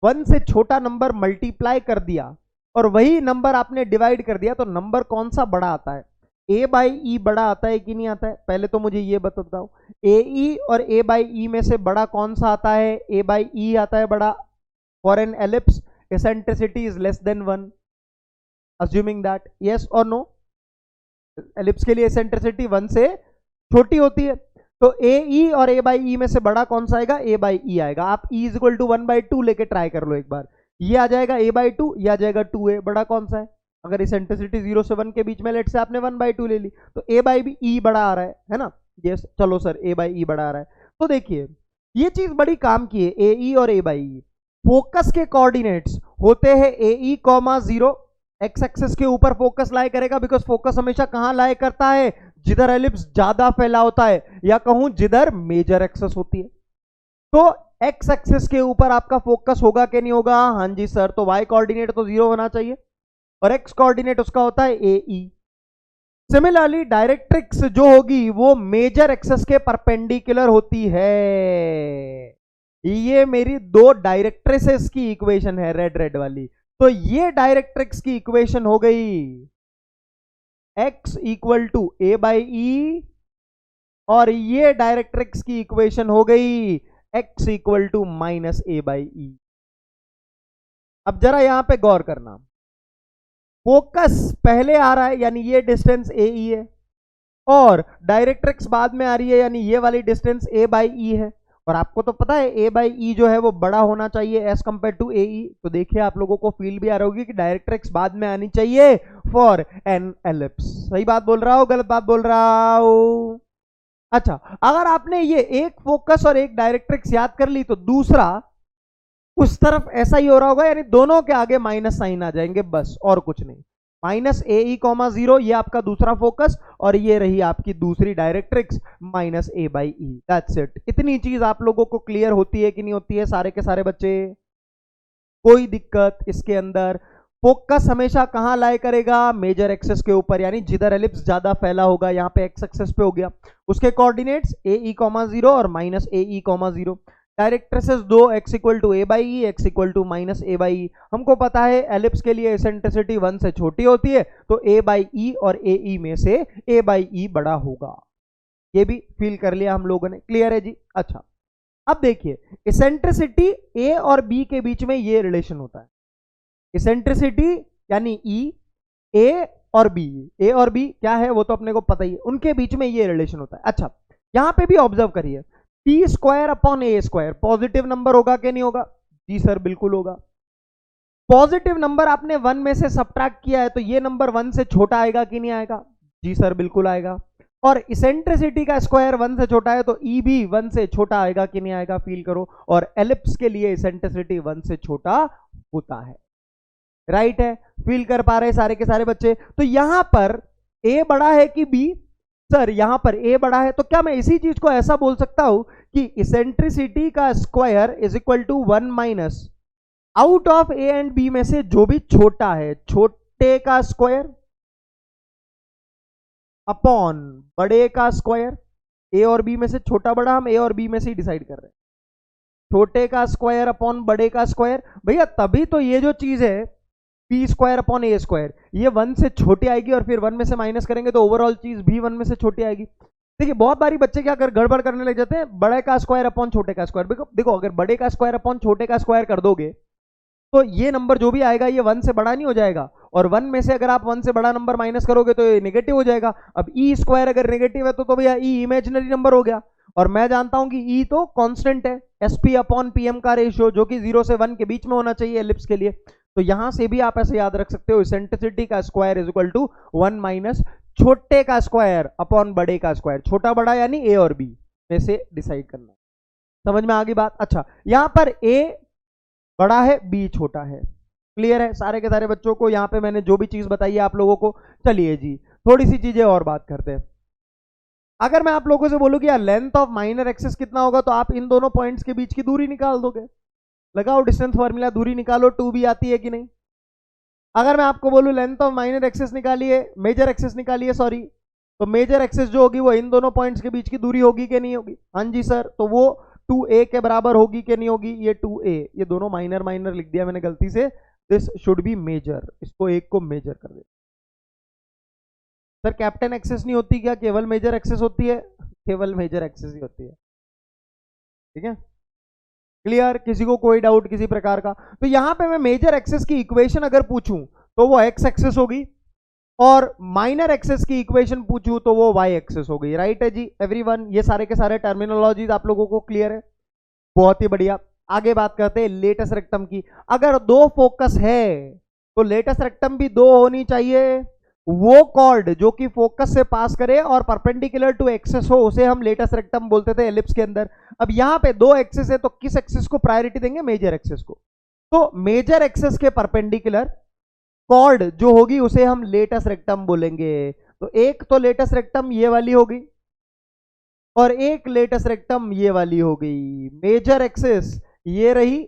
1 से छोटा नंबर मल्टीप्लाई कर दिया और वही नंबर आपने डिवाइड कर दिया, तो नंबर कौन सा बड़ा आता है? ए बाई ई बड़ा आता है कि नहीं आता है? पहले तो मुझे ये बताओ, ए ई और ए बाई ई में से बड़ा कौन सा आता है? ए बाई ई आता है बड़ा। For an ellipse eccentricity is less than 1, assuming that, yes और नो? एलिप्स के लिए एसेंट्रिसिटी 1 से छोटी होती है, तो ए ई और ए बाई ई में से बड़ा कौन सा आएगा? ए बाई ई आएगा। आप ई इज इक्वल टू 1/2 लेके ट्राई कर लो एक बार, ये आ जाएगा a/2, ये आ जाएगा 2a। बड़ा कौन सा है? अगर एसेंट्रिसिटी 0 से 1 के बीच में लेट से आपने 1/2 ले ली, तो a बाई भी ई बड़ा आ रहा है ना? यस, चलो सर a बाई ई बड़ा आ रहा है। तो देखिए ये चीज बड़ी काम की है, ए ई और ए बाई ई। फोकस के कोऑर्डिनेट्स होते हैं ए ई, 0, एक्स एक्सिस के ऊपर फोकस लाई करेगा, बिकॉज फोकस हमेशा कहां लाई करता है? जिधर एलिप्स ज्यादा फैला होता है, या कहूं जिधर मेजर एक्सिस होती है। तो एक्स एक्सिस के ऊपर आपका फोकस होगा कि नहीं होगा? हाँ जी सर। तो वाई कोऑर्डिनेट तो 0 होना चाहिए और एक्स कोऑर्डिनेट उसका होता है ए ई। सिमिलरली डायरेक्ट्रिक्स जो होगी वो मेजर एक्सिस के परपेंडिकुलर होती है। ये मेरी दो डायरेक्ट्रिसेस की इक्वेशन है, रेड रेड वाली। तो ये डायरेक्ट्रिक्स की इक्वेशन हो गई x equal to A by ई, और ये डायरेक्ट्रिक्स की इक्वेशन हो गई x equal to minus A by E. अब जरा यहां पे गौर करना, फोकस पहले आ रहा है यानी ये डिस्टेंस ए ई है, और डायरेक्ट्रिक्स बाद में आ रही है, यानी ये वाली डिस्टेंस a बाई ई है, और आपको तो पता है a बाई ई जो है वो बड़ा होना चाहिए एज कंपेयर टू ए ई। तो देखिए आप लोगों को फील भी आ रहा होगी कि डायरेक्ट्रिक्स बाद में आनी चाहिए फॉर एन एलिप्स। सही बात बोल रहा हो, गलत बात बोल रहा हो? अच्छा, अगर आपने ये एक फोकस और एक डायरेक्ट्रिक्स याद कर ली तो दूसरा उस तरफ ऐसा ही हो रहा होगा, यानी दोनों के आगे माइनस साइन आ जाएंगे, बस और कुछ नहीं। Minus a e comma zero, ये आपका दूसरा फोकस, और ये रही आपकी दूसरी directrix minus A by E. That's it. इतनी चीज आप लोगों को क्लियर होती है कि नहीं होती है सारे के सारे बच्चे? कोई दिक्कत इसके अंदर? फोकस हमेशा कहां लाए करेगा? मेजर एक्सेस के ऊपर, यानी जिधर एलिप्स ज्यादा फैला होगा, यहाँ पे एक्स एक्सेस पे हो गया, उसके coordinates a e comma zero और minus a e comma zero. Directrices दो, x equal to A by e, x equal to minus A by e. हमको पता है एलिप्स के लिए एसेंट्रिसिटी 1 से छोटी होती है, तो ए बाई ई और ए ई में से ए बाई ई बड़ा होगा। ये भी फील कर लिया हम लोगों ने, क्लियर है जी? अच्छा, अब देखिए एसेंट्रिसिटी ए और बी के बीच में ये रिलेशन होता है। एसेंट्रिसिटी यानी ई, ए और बी, ए और बी क्या है वो तो अपने को पता ही है, उनके बीच में ये रिलेशन होता है। अच्छा, यहां पे भी ऑब्जर्व करिए, P square upon a square positive number होगा कि नहीं होगा? जी सर बिल्कुल होगा। पॉजिटिव नंबर आपने 1 में से सब्ट्रैक्ट किया है तो ये नंबर 1 से छोटा आएगा कि नहीं आएगा? जी सर बिल्कुल आएगा। और इसेंट्रिसिटी का स्क्वायर 1 से छोटा है तो ई भी 1 से छोटा आएगा कि नहीं आएगा? फील करो। और एलिप्स के लिए इसेंट्रिसिटी 1 से छोटा होता है, राइट है? फील कर पा रहे सारे के सारे बच्चे? तो यहां पर ए बड़ा है कि बी? सर यहां पर ए बड़ा है, तो क्या मैं इसी चीज को ऐसा बोल सकता हूं कि इसेंट्रिसिटी का square is equal to 1 minus out of a and b में से जो भी छोटा है, छोटे का स्क्वायर अपॉन बड़े का स्क्वायर। ए और बी में से छोटा बड़ा हम ए और बी में से ही डिसाइड कर रहे हैं। छोटे का स्क्वायर अपॉन बड़े का स्क्वायर, भैया तभी तो ये जो चीज है P square upon a square, ये 1 से छोटी आएगी और फिर 1 में से माइनस करेंगे तो ओवरऑल चीज भी 1 में से छोटी आएगी। देखिए बहुत बारी बच्चे क्या कर गड़बड़ करने लग जाते हैं, बड़े का स्क्वायर अपॉन छोटे का स्क्वायर। देखो अगर बड़े का स्क्वायर अपॉन छोटे का स्क्वायर कर दोगे तो ये नंबर जो भी आएगा ये 1 से बड़ा नहीं हो जाएगा, और 1 में से अगर आप 1 से बड़ा नंबर माइनस करोगे तो ये नेगेटिव हो जाएगा। अब ई स्क्वायर अगर नेगेटिव है तो भैया ई इमेजिनरी नंबर हो गया, और मैं जानता हूं कि ई तो कांस्टेंट है, एसपी अपॉन पीएम का रेशियो जो कि 0 से 1 के बीच में होना चाहिए एलिप्स के लिए। तो यहां से भी आप ऐसे याद रख सकते हो, इसेंट्रिसिटी का square is equal to 1 minus छोटे का स्क्वायर अपॉन बड़े का स्क्वायर। छोटा बड़ा यानी ए और बी में से डिसाइड करना। समझ में आ गई बात? अच्छा, यहां पर ए बड़ा है, बी छोटा है, क्लियर है सारे के सारे बच्चों को? यहां पे मैंने जो भी चीज बताई है आप लोगों को। चलिए जी थोड़ी सी चीजें और बात करते हैं। अगर मैं आप लोगों से बोलूं कि यार लेंथ ऑफ माइनर एक्सिस कितना होगा, तो आप इन दोनों पॉइंट्स के बीच की दूरी निकाल दोगे। लगाओ डिस्टेंस फॉर्मूला, दूरी निकालो, 2b आती है कि नहीं? अगर मैं आपको बोलूं लेंथ ऑफ माइनर एक्सिस निकालिए, मेजर एक्सिस निकालिए सॉरी, तो मेजर एक्सिस जो होगी वो इन दोनों पॉइंट्स के बीच की दूरी होगी कि नहीं होगी? हाँ जी सर, तो वो 2a के बराबर होगी कि नहीं होगी? ये 2a, ये दोनों माइनर माइनर लिख दिया मैंने गलती से, दिस शुड बी मेजर, इसको एक को मेजर कर दे। सर कैप्टन एक्सेस नहीं होती क्या, केवल मेजर एक्सेस होती है? केवल मेजर एक्सेस ही होती है, ठीक है? क्लियर? किसी को कोई डाउट किसी प्रकार का? तो यहां पे मैं मेजर एक्सेस की इक्वेशन अगर पूछूं तो वो एक्स एक्सेस होगी, और माइनर एक्सेस की इक्वेशन पूछूं तो वो वाई एक्सेस हो गई, राइट है जी एवरीवन? ये सारे के सारे टर्मिनोलॉजीज आप लोगों को क्लियर है? बहुत ही बढ़िया। आगे बात करते हैं लेटस रेक्टम की। अगर दो फोकस है तो लेटस रेक्टम भी दो होनी चाहिए। वो कॉर्ड जो कि फोकस से पास करे और परपेंडिकुलर टू एक्सेस हो उसे हम लेटस रेक्टम बोलते थे एलिप्स के अंदर। अब यहां पे दो एक्सेस है तो किस एक्सेस को प्रायोरिटी देंगे? मेजर एक्सेस को। तो मेजर एक्सेस के परपेंडिकुलर कॉर्ड जो होगी उसे हम लेटस रेक्टम बोलेंगे। तो एक तो लेटस रेक्टम ये वाली होगी और एक लेटस रेक्टम ये वाली हो गई। मेजर एक्सेस ये रही,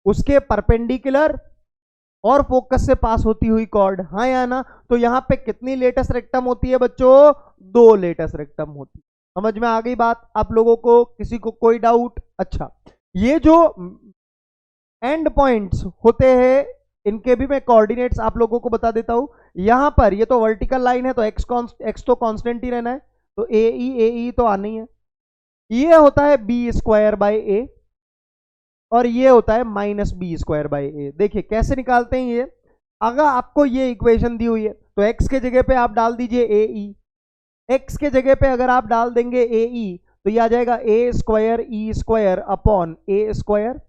उसके परपेंडिकुलर और फोकस से पास होती हुई कॉर्ड, हाँ या ना? तो यहां पे कितनी लेटस रेक्टम होती है बच्चों? 2 लेटस रेक्टम होती। समझ में आ गई बात आप लोगों को? किसी को कोई डाउट? अच्छा, ये जो एंड पॉइंट्स होते हैं इनके भी मैं कोऑर्डिनेट्स आप लोगों को बता देता हूं। यहां पर ये तो वर्टिकल लाइन है तो एक्स तो कांस्टेंट ही रहना है, तो ए ई तो आना ही है। ये होता है बी स्क्वायर बाई ए और ये होता है माइनस बी स्क्वायर बाई ए। देखिए कैसे निकालते हैं ये। अगर आपको ये इक्वेशन दी हुई है तो x के जगह पे आप डाल दीजिए ए ई, x के जगह पे अगर आप डाल देंगे ए ई तो ये आ जाएगा a square e square upon a square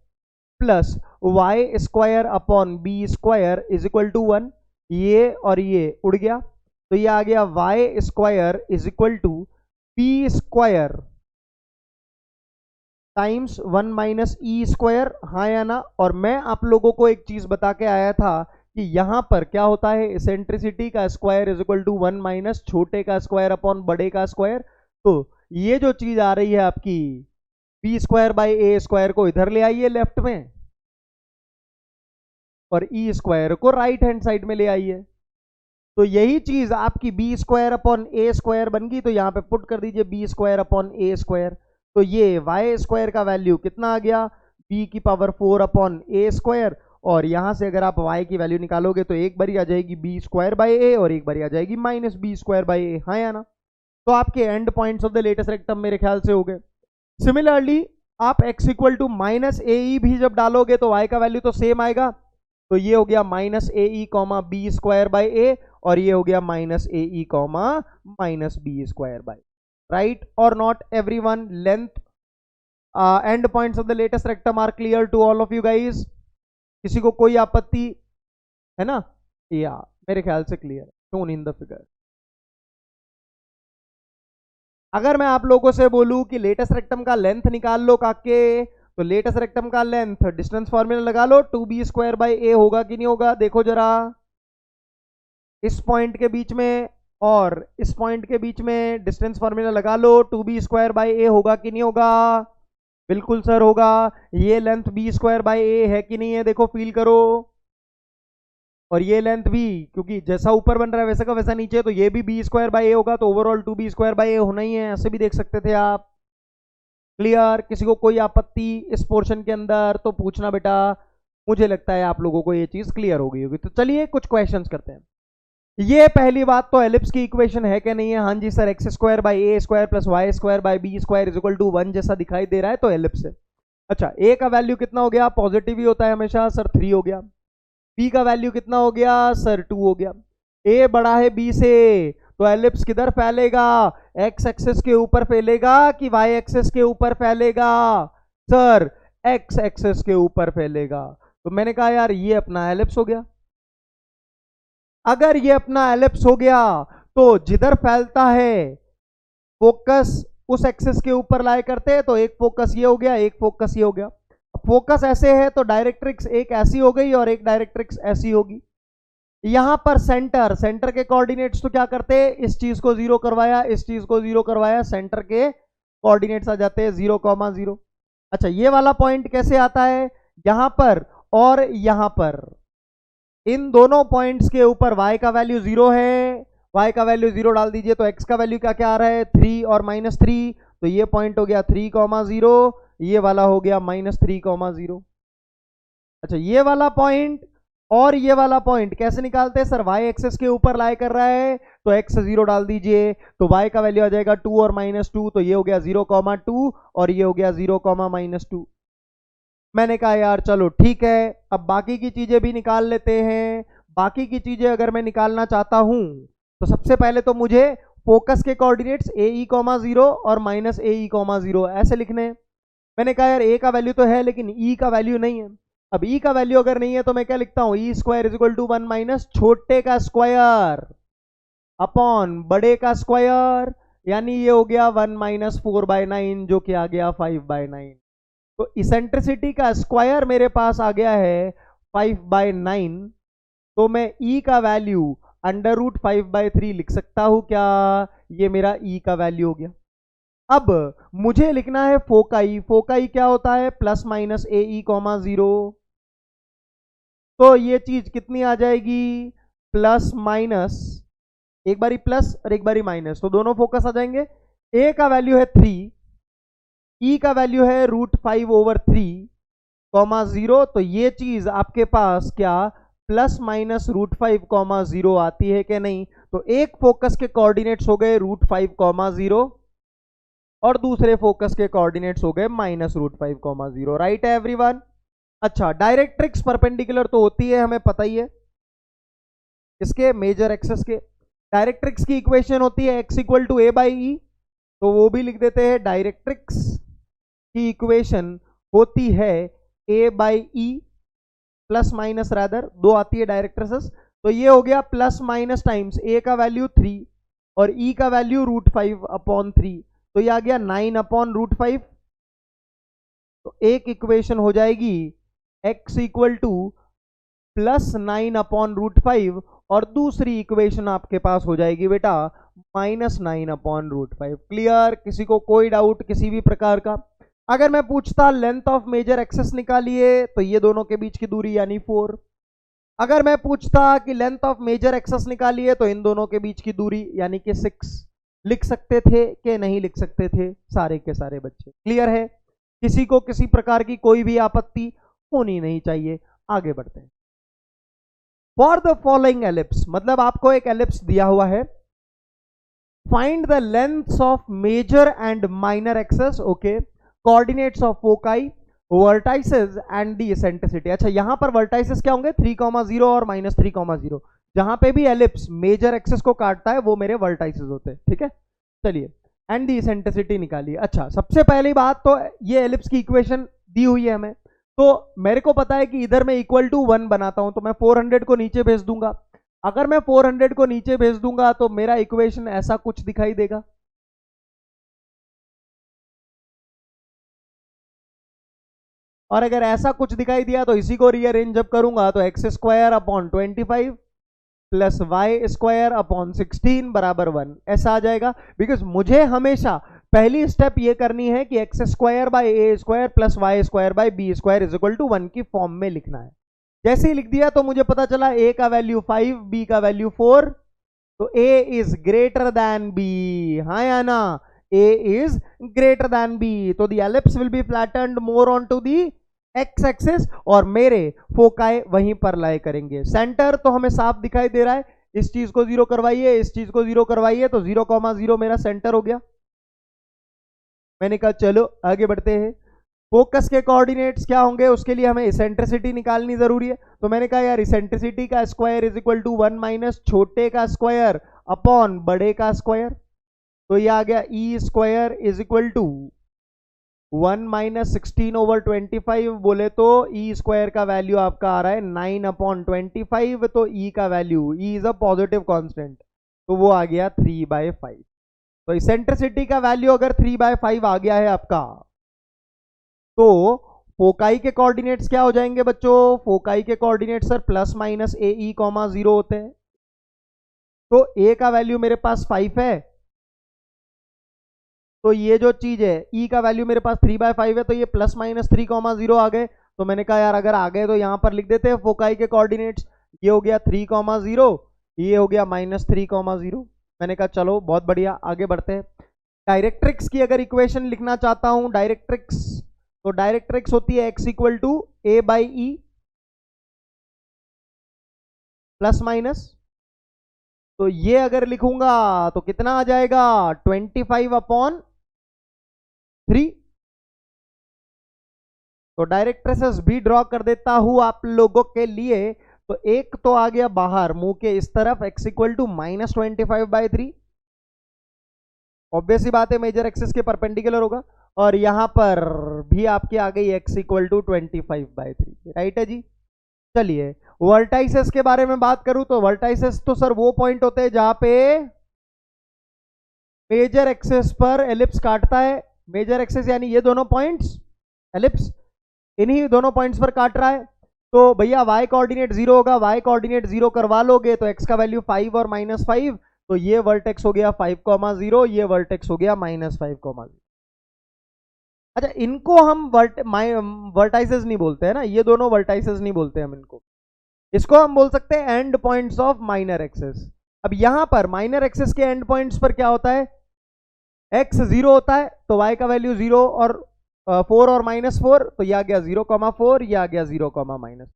plus y square upon b square is equal to 1। ये और ये उड़ गया तो ये आ गया y square is equal to b square times 1 minus e square, हाँ या ना। और मैं आप लोगों को एक चीज बता के आया था कि यहां पर क्या होता है, इसेंट्रिसिटी का square is equal to 1 minus छोटे का स्क्वायर अपॉन बड़े का स्क्वायर। तो ये जो चीज आ रही है आपकी b square by a square को इधर ले आइए लेफ्ट में और ई स्क्वायर को राइट हैंड साइड में ले आइए। तो यही चीज आपकी b square upon a square बन गई। तो यहां पे पुट कर दीजिए b square upon a square. तो ये वाई स्क्वायर का वैल्यू कितना आ गया, बी की पावर 4 अपॉन ए स्क्वायर। और यहां से अगर आप वाई की वैल्यू निकालोगे तो एक बारी आ जाएगी बी स्क्वायर बाई ए और एक बारी आ जाएगी माइनस बी स्क्वायर बाई ए, हाँ या ना। तो आपके and points of the latus rectum मेरे ख्याल से हो गए। सिमिलरली आप x equal to minus a ई भी जब डालोगे तो y का वैल्यू तो सेम आएगा। तो ये हो गया minus a e comma b square by a और ये हो गया minus a e comma minus b square by, right और not everyone? Length and points of the latus rectum are clear to all of you guys? किसी को कोई आपत्ति है ना? या मेरे ख्याल से clear, shown in the figure. अगर मैं आप लोगों से बोलूं कि लेटेस्ट रेक्टम का लेंथ निकाल लो काके, तो लेटेस्ट रेक्टम का लेंथ डिस्टेंस फॉर्मूला लगा लो, 2b स्क्वायर बाई ए होगा कि नहीं होगा? देखो जरा, इस पॉइंट के बीच में और इस पॉइंट के बीच में डिस्टेंस फॉर्मूला लगा लो, 2b स्क्वायर बाई ए होगा कि नहीं होगा? बिल्कुल सर होगा। ये लेंथ b स्क्वायर बाई ए है कि नहीं है? देखो फील करो। और ये लेंथ भी, क्योंकि जैसा ऊपर बन रहा है वैसा का वैसा नीचे, तो ये भी बी स्क्वायर बाई ए होगा, तो ओवरऑल 2b स्क्वायर बाई ए होना ही है। ऐसे भी देख सकते थे आप। क्लियर? किसी को कोई आपत्ति इस पोर्शन के अंदर तो पूछना बेटा। मुझे लगता है आप लोगों को ये चीज क्लियर हो गई होगी। तो चलिए कुछ क्वेश्चंस करते हैं। ये पहली बात तो एलिप्स की इक्वेशन है क्या नहीं है? हाँ जी sir, x square by a square plus y square by b square is equal to 1 जैसा दिखाई दे रहा है, तो एलिप्स है। अच्छा, ए का वैल्यू कितना हो गया? पॉजिटिव ही होता है हमेशा सर, 3 हो गया। बी का वैल्यू कितना हो गया सर? 2 हो गया। ए बड़ा है बी से, तो एलिप्स किधर फैलेगा? एक्स एक्सिस के ऊपर फैलेगा कि वाई एक्सिस के ऊपर फैलेगा? सर एक्स एक्सिस के ऊपर फैलेगा। तो मैंने कहा यार ये अपना एलिप्स हो गया। अगर ये अपना एलिप्स हो गया तो जिधर फैलता है फोकस उस एक्सिस के ऊपर लाए करते हैं, तो एक फोकस ये हो गया, एक फोकस ये हो गया। फोकस ऐसे है तो डायरेक्ट्रिक्स एक ऐसी हो गई और एक डायरेक्ट्रिक्स ऐसी होगी। यहां पर सेंटर के कोऑर्डिनेट्स तो क्या करते हैं, इस चीज को 0 करवाया, इस चीज को 0 करवाया, सेंटर के कोऑर्डिनेट्स आ जाते हैं 0,0। अच्छा, ये वाला पॉइंट कैसे आता है? यहां पर और यहां पर, इन दोनों पॉइंट्स के ऊपर y का वैल्यू 0 है, y का वैल्यू 0 डाल दीजिए, तो x का वैल्यू क्या क्या आ रहा है? 3 और -3। तो ये पॉइंट हो गया 3,0, ये वाला हो गया -3,0। अच्छा, ये वाला पॉइंट और ये वाला पॉइंट कैसे निकालते हैं सर? y एक्सिस के ऊपर लाई कर रहा है तो x 0 डाल दीजिए, तो y का वैल्यू आ जाएगा 2 और -2, तो ये हो गया 0,2 और ये हो गया 0,-2। मैंने कहा यार चलो ठीक है, अब बाकी की चीजें भी निकाल लेते हैं। बाकी की चीजें अगर मैं निकालना चाहता हूं तो सबसे पहले तो मुझे फोकस के कोऑर्डिनेट्स AE,0 और -AE,0 ऐसे लिखने हैं। मैंने कहा यार a का वैल्यू तो है लेकिन e का वैल्यू नहीं है। अब e का वैल्यू अगर नहीं है तो मैं क्या लिखता हूं? e square is equal to 1 minus छोटे का स्क्वायर अपॉन बड़े का स्क्वायर, यानी ये हो गया 1 माइनस 4/9 जो कि आ गया 5/9। तो इसेंट्रिसिटी का स्क्वायर मेरे पास आ गया है 5/9। तो मैं e का वैल्यू √5/3 लिख सकता हूं क्या? ये मेरा e का वैल्यू हो गया। अब मुझे लिखना है फोकाई। फोकाई क्या होता है? +-AE,0। तो ये चीज कितनी आ जाएगी? प्लस माइनस, एक बारी प्लस और एक बारी माइनस, तो दोनों फोकस आ जाएंगे। a का वैल्यू है 3, e का वैल्यू है √5/3,0। तो ये चीज आपके पास क्या ±√5,0 आती है कि नहीं? तो एक फोकस के कोऑर्डिनेट्स हो गए √5,0 और दूसरे फोकस के कोऑर्डिनेट्स हो गए -√5,0। राइट है एवरीवन? अच्छा, डायरेक्ट्रिक्स परपेंडिकुलर तो होती है, हमें पता ही है, इसके मेजर एक्सेस के डायरेक्ट्रिक्स की इक्वेशन होती है x equal to A by e, तो वो भी लिख देते हैं। डायरेक्ट्रिक्स की इक्वेशन होती है a by e plus minus, rather दो आती है डायरेक्ट्रिसेस, तो ये हो गया प्लस माइनस टाइम्स a का वैल्यू 3 और e का वैल्यू √5/3, तो ये आ गया 9/√5। तो एक इक्वेशन हो जाएगी x इक्वल टू प्लस 9/√5 और दूसरी इक्वेशन आपके पास हो जाएगी बेटा -9/√5। क्लियर? किसी को कोई डाउट किसी भी प्रकार का? अगर मैं पूछता लेंथ ऑफ मेजर एक्सेस निकालिए, तो ये दोनों के बीच की दूरी यानी 4। अगर मैं पूछता कि लेंथ ऑफ मेजर एक्सेस निकालिए, तो इन दोनों के बीच की दूरी यानी कि 6। लिख सकते थे कि नहीं लिख सकते थे सारे के सारे बच्चे? क्लियर है? किसी को किसी प्रकार की कोई भी आपत्ति होनी नहीं चाहिए। आगे बढ़ते हैं। फॉर द फॉलोइंग एलिप्स, मतलब आपको एक एलिप्स दिया हुआ है, find the lengths of major and minor axes, okay, coordinates of foci, vertices and the eccentricity. अच्छा, यहां पर वर्टाइसेस क्या होंगे? 3,0 और -3,0। जहां पे भी एलिप्स मेजर एक्सेस को काटता है वो मेरे वर्टाइसेस होते हैं, ठीक है। चलिए, एंड द एसेंट्रिसिटी निकालिए। अच्छा, सबसे पहली बात तो ये एलिप्स की इक्वेशन दी हुई है हमें, तो मेरे को पता है कि इधर मैं इक्वल टू 1 बनाता हूं, तो मैं 400 को नीचे भेज दूंगा। अगर मैं 400 को नीचे भेज दूंगा तो मेरा इक्वेशन ऐसा कुछ दिखाई देगा। और अगर ऐसा कुछ दिखाई दिया तो इसी को रीअरेंज जब करूंगा तो x² / 25 प्लस y² / 16 बराबर 1 ऐसा आ जाएगा। बिकॉज मुझे हमेशा पहली स्टेप ये करनी है कि x² / a² plus y² / b² is equal to 1 की फॉर्म में लिखना है। जैसे ही लिख दिया तो मुझे पता चला a का वैल्यू 5, b का वैल्यू 4, तो a is greater than b, हाँ या ना? a is greater than b, तो the ellipse will be flattened more onto the x axis और मेरे फोकाई वहीं पर लाए करेंगे। सेंटर तो हमें साफ दिखाई दे रहा है, इस चीज को 0 करवाइए, इस चीज को 0 करवाइए, तो 0,0 मेरा सेंटर हो गया। मैंने कहा चलो आगे बढ़ते हैं। फोकस के कोऑर्डिनेट्स क्या होंगे? उसके लिए हमें इसेंट्रिसिटी निकालनी जरूरी है, तो मैंने कहा यार इसेंट्रिसिटी का square is equal to 1 minus छोटे का स्क्वायर अपॉन बड़े का स्क्वायर, तो ये आ गया e² is equal to 1 minus 16/25, बोले तो e² का वैल्यू आपका आ रहा है 9/25, तो e का value, e is a positive constant, तो वो आ गया 3/5। तो इसेंट्रिसिटी का वैल्यू अगर 3/5 आ गया है आपका, तो फोकाई के कोऑर्डिनेट्स क्या हो जाएंगे बच्चों? फोकाई के coordinates sir plus minus AE, 0 होते हैं, तो a का वैल्यू मेरे पास 5 है, तो ये जो चीज है e का वैल्यू मेरे पास 3/5 है, तो ये प्लस माइनस 3,0 आ गए। तो मैंने कहा यार अगर आ गए तो यहां पर लिख देते हैं फोकाई के कोऑर्डिनेट्स, ये हो गया 3,0, ये हो गया -3,0। मैंने कहा चलो बहुत बढ़िया, आगे बढ़ते हैं। डायरेक्ट्रिक्स की अगर इक्वेशन लिखना चाहता हूं, डायरेक्ट्रिक्स, तो डायरेक्ट्रिक्स होती है x equal to a by e plus minus, तो ये अगर लिखूंगा तो कितना आ जाएगा? 25/3। तो डायरेक्ट्रिसेस भी ड्रॉ कर देता हूं आप लोगों के लिए। तो एक तो आ गया बाहर मुंह के इस तरफ x इक्वल टू -25/3, ऑब्वियस ही बात है मेजर एक्सिस के परपेंडिकुलर होगा, और यहां पर भी आपकी आ गई x इक्वल टू 25/3, राइट है जी। चलिए वर्टाइसेस के बारे में बात करूं, तो वर्टाइसेस तो सर वो पॉइंट होते हैं जहां पे मेजर एक्सिस पर एलिप्स काटता है। मेजर एक्सिस यानी ये दोनों पॉइंट्स, एलिप्स इन्हीं दोनों पॉइंट्स पर काट रहा है। तो भैया y कोऑर्डिनेट 0 होगा, y कोऑर्डिनेट 0 करवा लोगे तो x का वैल्यू 5 और -5, तो ये वर्टेक्स हो गया 5,0, ये वर्टेक्स हो गया -5,0। अच्छा, इनको हम वर्टाइसेस नहीं बोलते हैं ना, ये दोनों वर्टाइसेस नहीं बोलते हम इनको, इसको हम बोल सकते हैं and points of minor axis. अब यहां पर माइनर एक्सिस के एंड पॉइंट्स पर क्या होता है? x 0 होता है, तो y का वैल्यू 0 और 4 और -4, तो यह आ गया 0,4, यह आ गया 0,-।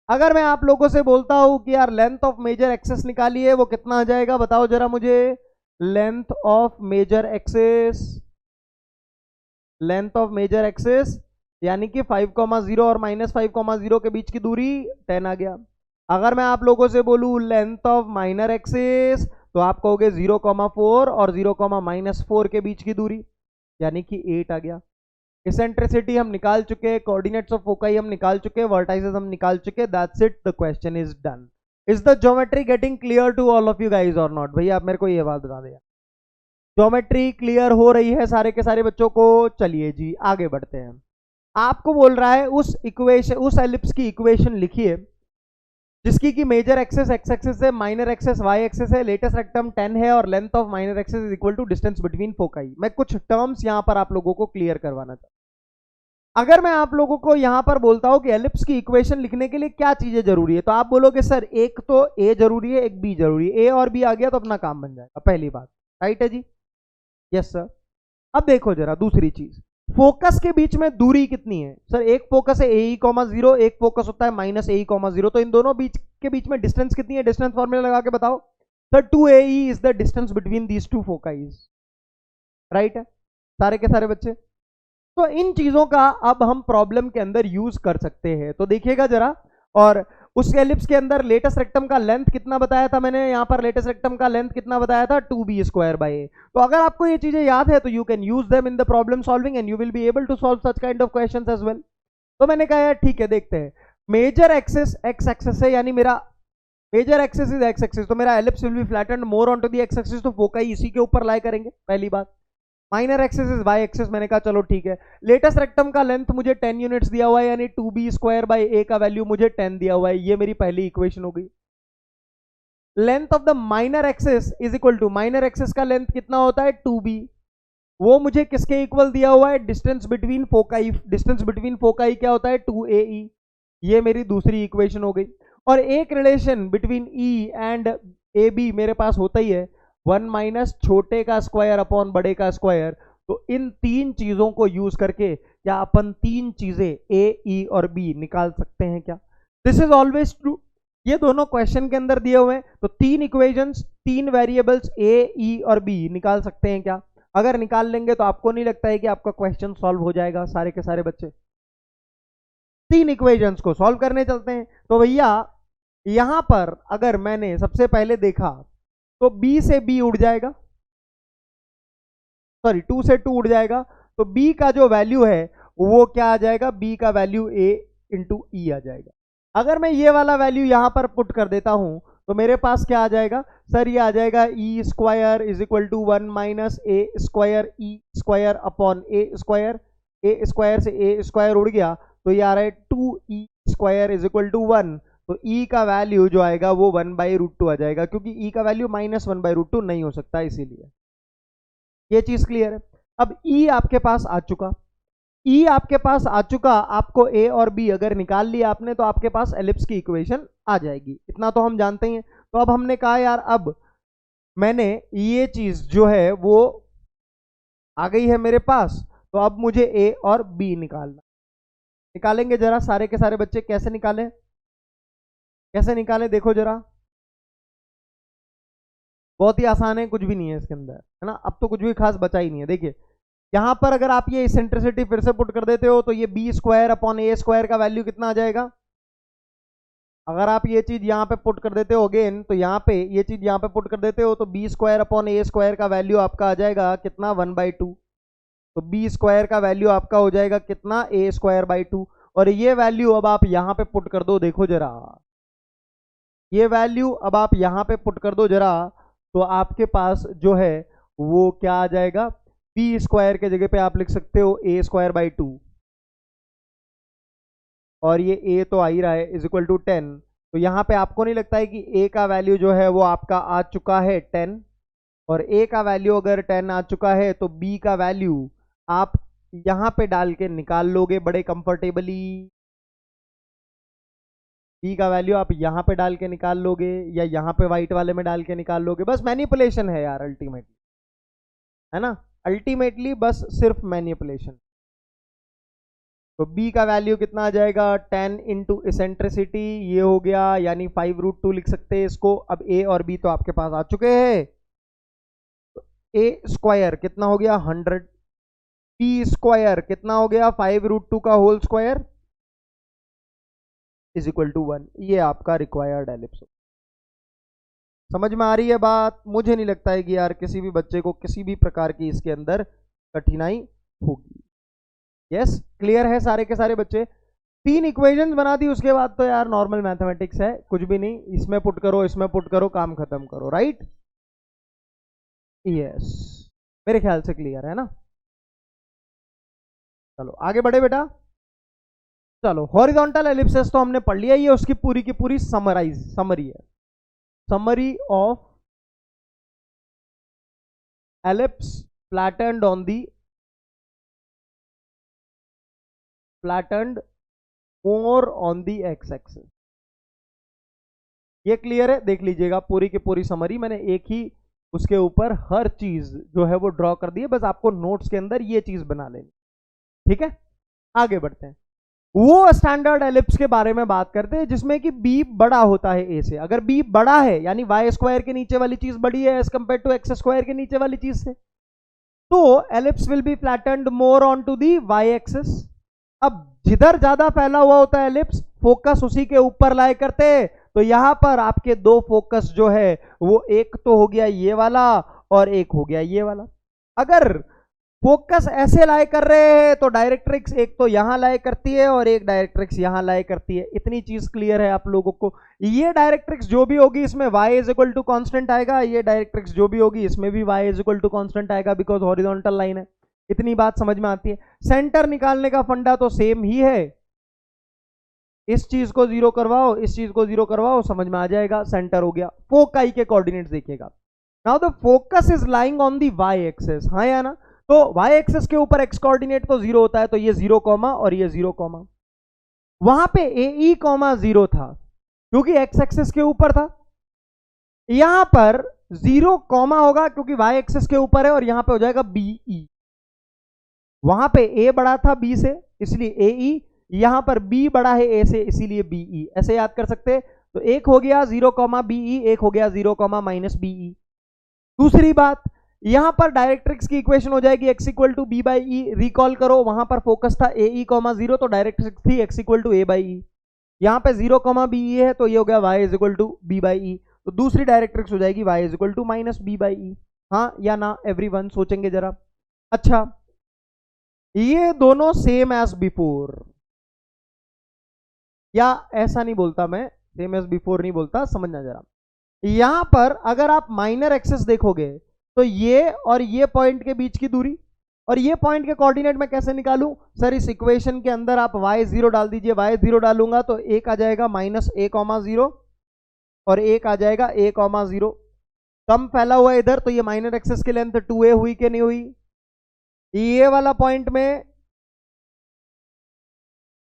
अगर मैं आप लोगों से बोलता हूं कि यार लेंथ ऑफ मेजर एक्सिस निकालिए, वो कितना आ जाएगा बताओ जरा मुझे? Length of major axis, length of major axis यानी कि 5,0 और -5,0 के बीच की दूरी 10 आ गया। अगर मैं आप लोगों से बोलूं लेंथ ऑफ माइनर एक्सिस, तो आप कहोगे 0,4 और 0,-4 के बीच की दूरी, यानी कि 8 आ गया। इसेंट्रिसिटी हम निकाल चुके, कोऑर्डिनेट्स ऑफ फोकाई हम निकाल चुके, वर्टाइसेस हम निकाल चुके, that's it, the question is done. Is the geometry getting clear to all of you guys और नॉट? भैया आप मेरे को ये बात बता दें, ज्योमेट्री क्लियर हो रही है सारे के सारे बच्चों को? चलिए जी आगे बढ़ते हैं। आपको बोल रहा है उस इक्वेशन, उस एलिप्स की इक्वेशन लिखिए जिसकी की मेजर एक्सेस एक्स एक्सेस है, माइनर एक्सेस वाई एक्सेस है, लेटेस्ट रेक्टम 10 है और length of minor axes is equal to distance between foci. मैं कुछ टर्म्स यहां पर आप लोगों को क्लियर करवाना चाहता हूं। अगर मैं आप लोगों को यहां पर बोलता हूं कि एलिप्स की इक्वेशन लिखने के लिए क्या चीजें जरूरी है, तो आप बोलोगे सर एक तो ए जरूरी है, एक बी जरूरी है। ए और बी आ गया तो अपना काम बन जाएगा, पहली बात, राइट है जी? Yes sir. अब देखो जरा दूसरी चीज, फोकस के बीच में दूरी कितनी है? सर एक फोकस है AE,0, एक फोकस होता है -AE,0, तो इन दोनों के बीच में डिस्टेंस कितनी है? डिस्टेंस फॉर्मूला लगा के बताओ। Sir 2AE is the distance between these two foci, right है सारे के सारे बच्चे? तो इन चीजों का अब हम प्रॉब्लम के अंदर यूज कर सकते हैं, तो देखिएगा जरा। और उस एलिप्स के अंदर लेटेस्ट रेक्टम का लेंथ कितना बताया था मैंने? यहां पर लेटेस्ट रेक्टम का लेंथ कितना बताया था? 2b²/a। तो अगर आपको ये चीजें याद है तो you can use them in the problem solving and you will be able to solve such kind of questions as well. तो मैंने कहा यार ठीक है, देखते हैं। मेजर एक्सिस एक्स एक्सिस है, यानी मेरा major axis is x axis, तो मेरा ellipse will be flattened more on to the x axis, तो फोकाई इसी के ऊपर लाई करेंगे, पहली बात। Minor axis is y axis, मैंने कहा चलो ठीक है। लेटेस्ट रेक्टम का लेंथ मुझे 10 यूनिट्स दिया हुआ है, यानी 2b²/a का वैल्यू मुझे 10 दिया हुआ है, ये मेरी पहली इक्वेशन हो गई। Length of the minor axis is equal to, minor axis का लेंथ कितना होता है? 2b, वो मुझे किसके इक्वल दिया हुआ है? Distance between foci. Distance between foci क्या होता है? 2AE, ये मेरी दूसरी इक्वेशन हो गई। और एक relation between E and AB मेरे पास होता ही है, 1 - छोटे का स्क्वायर अपॉन बड़े का स्क्वायर। तो इन तीन चीजों को यूज करके क्या अपन तीन चीजें A, E और B निकाल सकते हैं क्या? This is always true. ये दोनों क्वेश्चन के अंदर दिए हुए हैं, तो तीन इक्वेशंस, तीन वेरिएबल्स A, E और B निकाल सकते हैं क्या? अगर निकाल लेंगे तो आपको नहीं लगता है कि आपका क्वेश्चन सॉल्व हो जाएगा सारे के सारे बच्चे? तीन इक्वेशंस को सॉल्व करने चलते हैं। तो भैया यहां पर अगर मैंने सबसे पहले देखा तो B से B उड़ जाएगा, सॉरी 2 से 2 उड़ जाएगा, तो B का जो वैल्यू है वो क्या आ जाएगा? B का वैल्यू A इंटू E आ जाएगा। अगर मैं ये वाला वैल्यू यहां पर पुट कर देता हूं तो मेरे पास क्या आ जाएगा? सर ये आ जाएगा E² is equal to 1 - A² E² upon A²। A² से A² उड़ गया तो ये आ रहा है 2E² इज इक्वल टू 1। तो E का वैल्यू जो आएगा वो 1/√2 आ जाएगा, क्योंकि E का वैल्यू -1/√2 नहीं हो सकता, इसीलिए। ये चीज क्लियर है? अब E आपके पास आ चुका, E आपके पास आ चुका, आपको A और B अगर निकाल लिया आपने तो आपके पास एलिप्स की इक्वेशन आ जाएगी, इतना तो हम जानते ही हैं। तो अब हमने कहा यार अब मैंने ये चीज जो है वो आ गई है मेरे पास, तो अब मुझे A और B निकालना। निकालेंगे जरा सारे के सारे बच्चे, कैसे निकालें? कैसे निकालें देखो जरा, बहुत ही आसान है, कुछ भी नहीं है इसके अंदर, है ना? अब तो कुछ भी खास बचा ही नहीं है। देखिए यहां पर अगर आप ये इसेंट्रिसिटी फिर से पुट कर देते हो तो ये B² अपॉन A² का वैल्यू कितना आ जाएगा? अगर आप ये चीज यहां पे पुट कर देते हो अगेन, तो यहाँ पे ये चीज यहां पे पुट कर देते हो तो B² अपॉन A² का वैल्यू आपका आ जाएगा कितना? 1/2। तो B² का वैल्यू आपका हो जाएगा कितना? A²/2। और ये वैल्यू अब आप यहां पे पुट कर दो, देखो जरा, ये वैल्यू अब आप यहां पे पुट कर दो जरा, तो आपके पास जो है वो क्या आ जाएगा? B² के जगह पे आप लिख सकते हो A²/2, और ये A तो आ ही रहा है, इज इक्वल टू 10। तो यहां पे आपको नहीं लगता है कि A का वैल्यू जो है वो आपका आ चुका है 10, और A का वैल्यू अगर 10 आ चुका है तो B का वैल्यू आप यहां पे डाल के निकाल लोगे बड़े कंफर्टेबली। B का वैल्यू आप यहां पे डाल के निकाल लोगे या यहां पे व्हाइट वाले में डाल के निकाल लोगे, बस मैनिपुलेशन है यार अल्टीमेटली, है ना? अल्टीमेटली बस सिर्फ मैनिपुलेशन। तो B का वैल्यू कितना आ जाएगा? 10 इंटू इसेंट्रिसिटी, ये हो गया, यानी 5√2 लिख सकते हैं इसको। अब A और B तो आपके पास आ चुके हैं, तो A² कितना हो गया? 100। B² कितना हो गया? 5√2 का whole square, is equal to 1। ये आपका रिक्वायर्ड एलिप्स। समझ में आ रही है बात? मुझे नहीं लगता है कि यार किसी भी बच्चे को किसी भी प्रकार की इसके अंदर कठिनाई होगी। यस, क्लियर है सारे के सारे बच्चे? 3 इक्वेशंस बना दी, उसके बाद तो यार नॉर्मल मैथमेटिक्स है, कुछ भी नहीं, इसमें पुट करो इसमें पुट करो, काम खत्म करो, राइट? यस, मेरे ख्याल से क्लियर है ना? चलो आगे बढ़े बेटा। चलो, हॉरिजॉन्टल एलिप्सेस तो हमने पढ़ लिया, ये उसकी पूरी की पूरी समरी है। Summary of ellipse flattened on the more on the x axis। ये क्लियर है? देख लीजिएगा पूरी की पूरी समरी, मैंने एक ही उसके ऊपर हर चीज जो है वो ड्रॉ कर दी है, बस आपको नोट्स के अंदर ये चीज बना लेनी। ठीक है, आगे बढ़ते हैं। वो स्टैंडर्ड एलिप्स के बारे में बात करते हैं जिसमें कि b बड़ा होता है a से। अगर b बड़ा है यानी y स्क्वायर के नीचे वाली चीज बड़ी है as compare to x square के नीचे वाली चीज से, तो ellipse will be flattened more on to the y axis. अब जिधर ज्यादा फैला हुआ होता है एलिप्स, फोकस उसी के ऊपर लाए करते हैं। तो यहां पर आपके 2 फोकस जो है वो एक तो हो गया ये वाला और एक हो गया ये वाला। अगर फोकस ऐसे लाए कर रहे हैं तो डायरेक्ट्रिक्स एक तो यहां लाए करती है और एक डायरेक्ट्रिक्स यहां लाए करती है। इतनी चीज क्लियर है आप लोगों को? ये डायरेक्ट्रिक्स जो भी होगी इसमें y is equal to constant आएगा, ये डायरेक्ट्रिक्स जो भी होगी इसमें भी y is equal to constant आएगा, बिकॉज हॉरिजॉन्टल लाइन है। इतनी बात समझ में आती है? सेंटर निकालने का फंडा तो सेम ही है, इस चीज को 0 करवाओ इस चीज को 0 करवाओ, समझ में आ जाएगा, सेंटर हो गया। फोकाई के कोऑर्डिनेट्स देखिएगा। Now the focus is lying on the y axis, हाँ या ना? तो y एक्सिस के ऊपर x कोऑर्डिनेट तो 0 होता है, तो ये 0 कॉमा और ये 0 कॉमा। वहां पे ae कॉमा 0 था क्योंकि x एक्सिस के ऊपर था। यहां पर 0 कॉमा होगा क्योंकि y एक्सिस के ऊपर है और यहां पे हो जाएगा be। वहां पे a बड़ा था b से इसलिए ae, यहां पर b बड़ा है a से इसीलिए be। ऐसे याद कर सकते हैं। तो एक हो गया 0 कॉमा be, एक हो गया 0 कॉमा माइनस be। दूसरी बात, यहां पर डायरेक्ट्रिक्स की इक्वेशन हो जाएगी x equal to b by e. Recall करो वहां पर फोकस था ae कॉमा 0, तो डायरेक्ट्रिक्स थी x equal to a by e. यहां पे 0 कॉमा बी है तो ये हो गया y is equal to b by e. तो दूसरी डायरेक्ट्रिक्स हो जाएगी y is equal to minus b by e. हाँ या ना एवरीवन? सोचेंगे जरा। अच्छा, ये दोनों सेम एज बिफोर, या ऐसा नहीं बोलता मैं, सेम एज बिफोर नहीं बोलता, समझना जरा। यहां पर अगर आप माइनर एक्सेस देखोगे तो ये और ये पॉइंट के बीच की दूरी और ये पॉइंट के कोऑर्डिनेट में कैसे निकालूं? सर इस इक्वेशन के अंदर आप y0 डाल दीजिए। y0 डालूंगा तो एक आ जाएगा माइनस a कॉमा 0 और एक आ जाएगा a कॉमा 0। कम फैला हुआ इधर, तो ये माइनर एक्सेस की लेंथ 2a हुई कि नहीं हुई? ये वाला पॉइंट में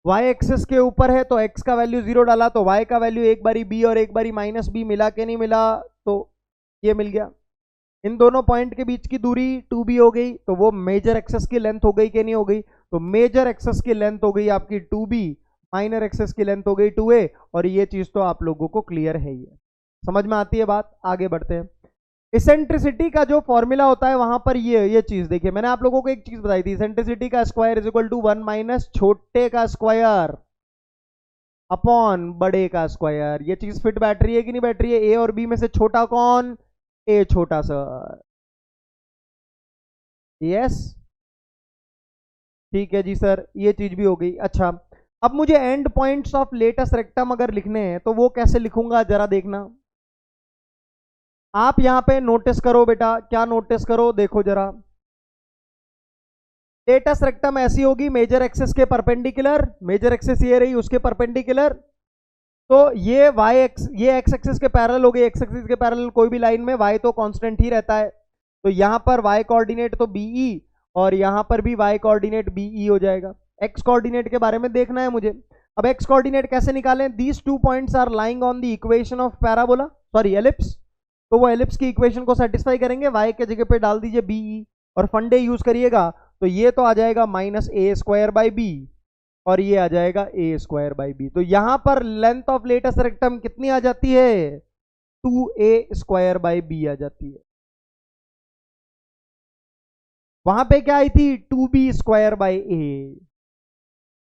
y एक्सेस के ऊपर है तो x का वैल्यू 0 डाला तो y का वैल्यू एक बारी b और एक बारी माइनस b मिला के नहीं मिला? तो ये मिल गया। इन दोनों पॉइंट के बीच की दूरी 2b हो गई, तो वो मेजर एक्सेस की लेंथ हो गई कि नहीं हो गई? तो मेजर एक्सेस की लेंथ हो गई आपकी 2b, माइनर एक्सेस की लेंथ हो गई 2a, और ये चीज तो आप लोगों को क्लियर है। ये समझ में आती है बात? आगे बढ़ते हैं। इसेंट्रिसिटी का जो फॉर्मूला होता है वहां पर ये चीज देखिए, मैंने आप लोगों को एक चीज बताई थी, इसेंट्रिसिटी का square is equal to 1 minus छोटे का स्क्वायर अपॉन बड़े का स्क्वायर। ये चीज फिट बैठ रही है कि नहीं बैठ रही है? ए और बी में से छोटा कौन? ए छोटा सर। यस, ठीक है जी सर, ये चीज भी हो गई। अच्छा, अब मुझे end points of latus rectum अगर लिखने हैं तो वो कैसे लिखूंगा जरा देखना। आप यहां पे नोटिस करो बेटा, क्या नोटिस करो? देखो जरा, लेटस रेक्टम ऐसी होगी मेजर एक्सिस के परपेंडिकुलर, मेजर एक्सिस ये रही उसके परपेंडिकुलर, तो ये y एक्स, ये x एक्सिस के पैरेलल हो गई। x एक्सिस के पैरेलल कोई भी लाइन में y तो कांस्टेंट ही रहता है, तो यहां पर y कोऑर्डिनेट तो BE और यहां पर भी y कोऑर्डिनेट BE हो जाएगा। x कोऑर्डिनेट के बारे में देखना है मुझे। अब x कोऑर्डिनेट कैसे निकालें? These 2 points are lying on the equation of parabola, sorry ellipse, तो वो एलिप्स की इक्वेशन को सेटिस्फाई करेंगे। y के जगह पे डाल दीजिए BE और फंडे यूज करिएगा, तो ये तो आ जाएगा minus a square by b और ये आ जाएगा a स्क्वायर बाई बी। तो यहां पर लेंथ ऑफ लेटस रेक्टम कितनी आ जाती है? 2a स्क्वायर बाई बी आ जाती है। वहां पे क्या आई थी? 2b square by a,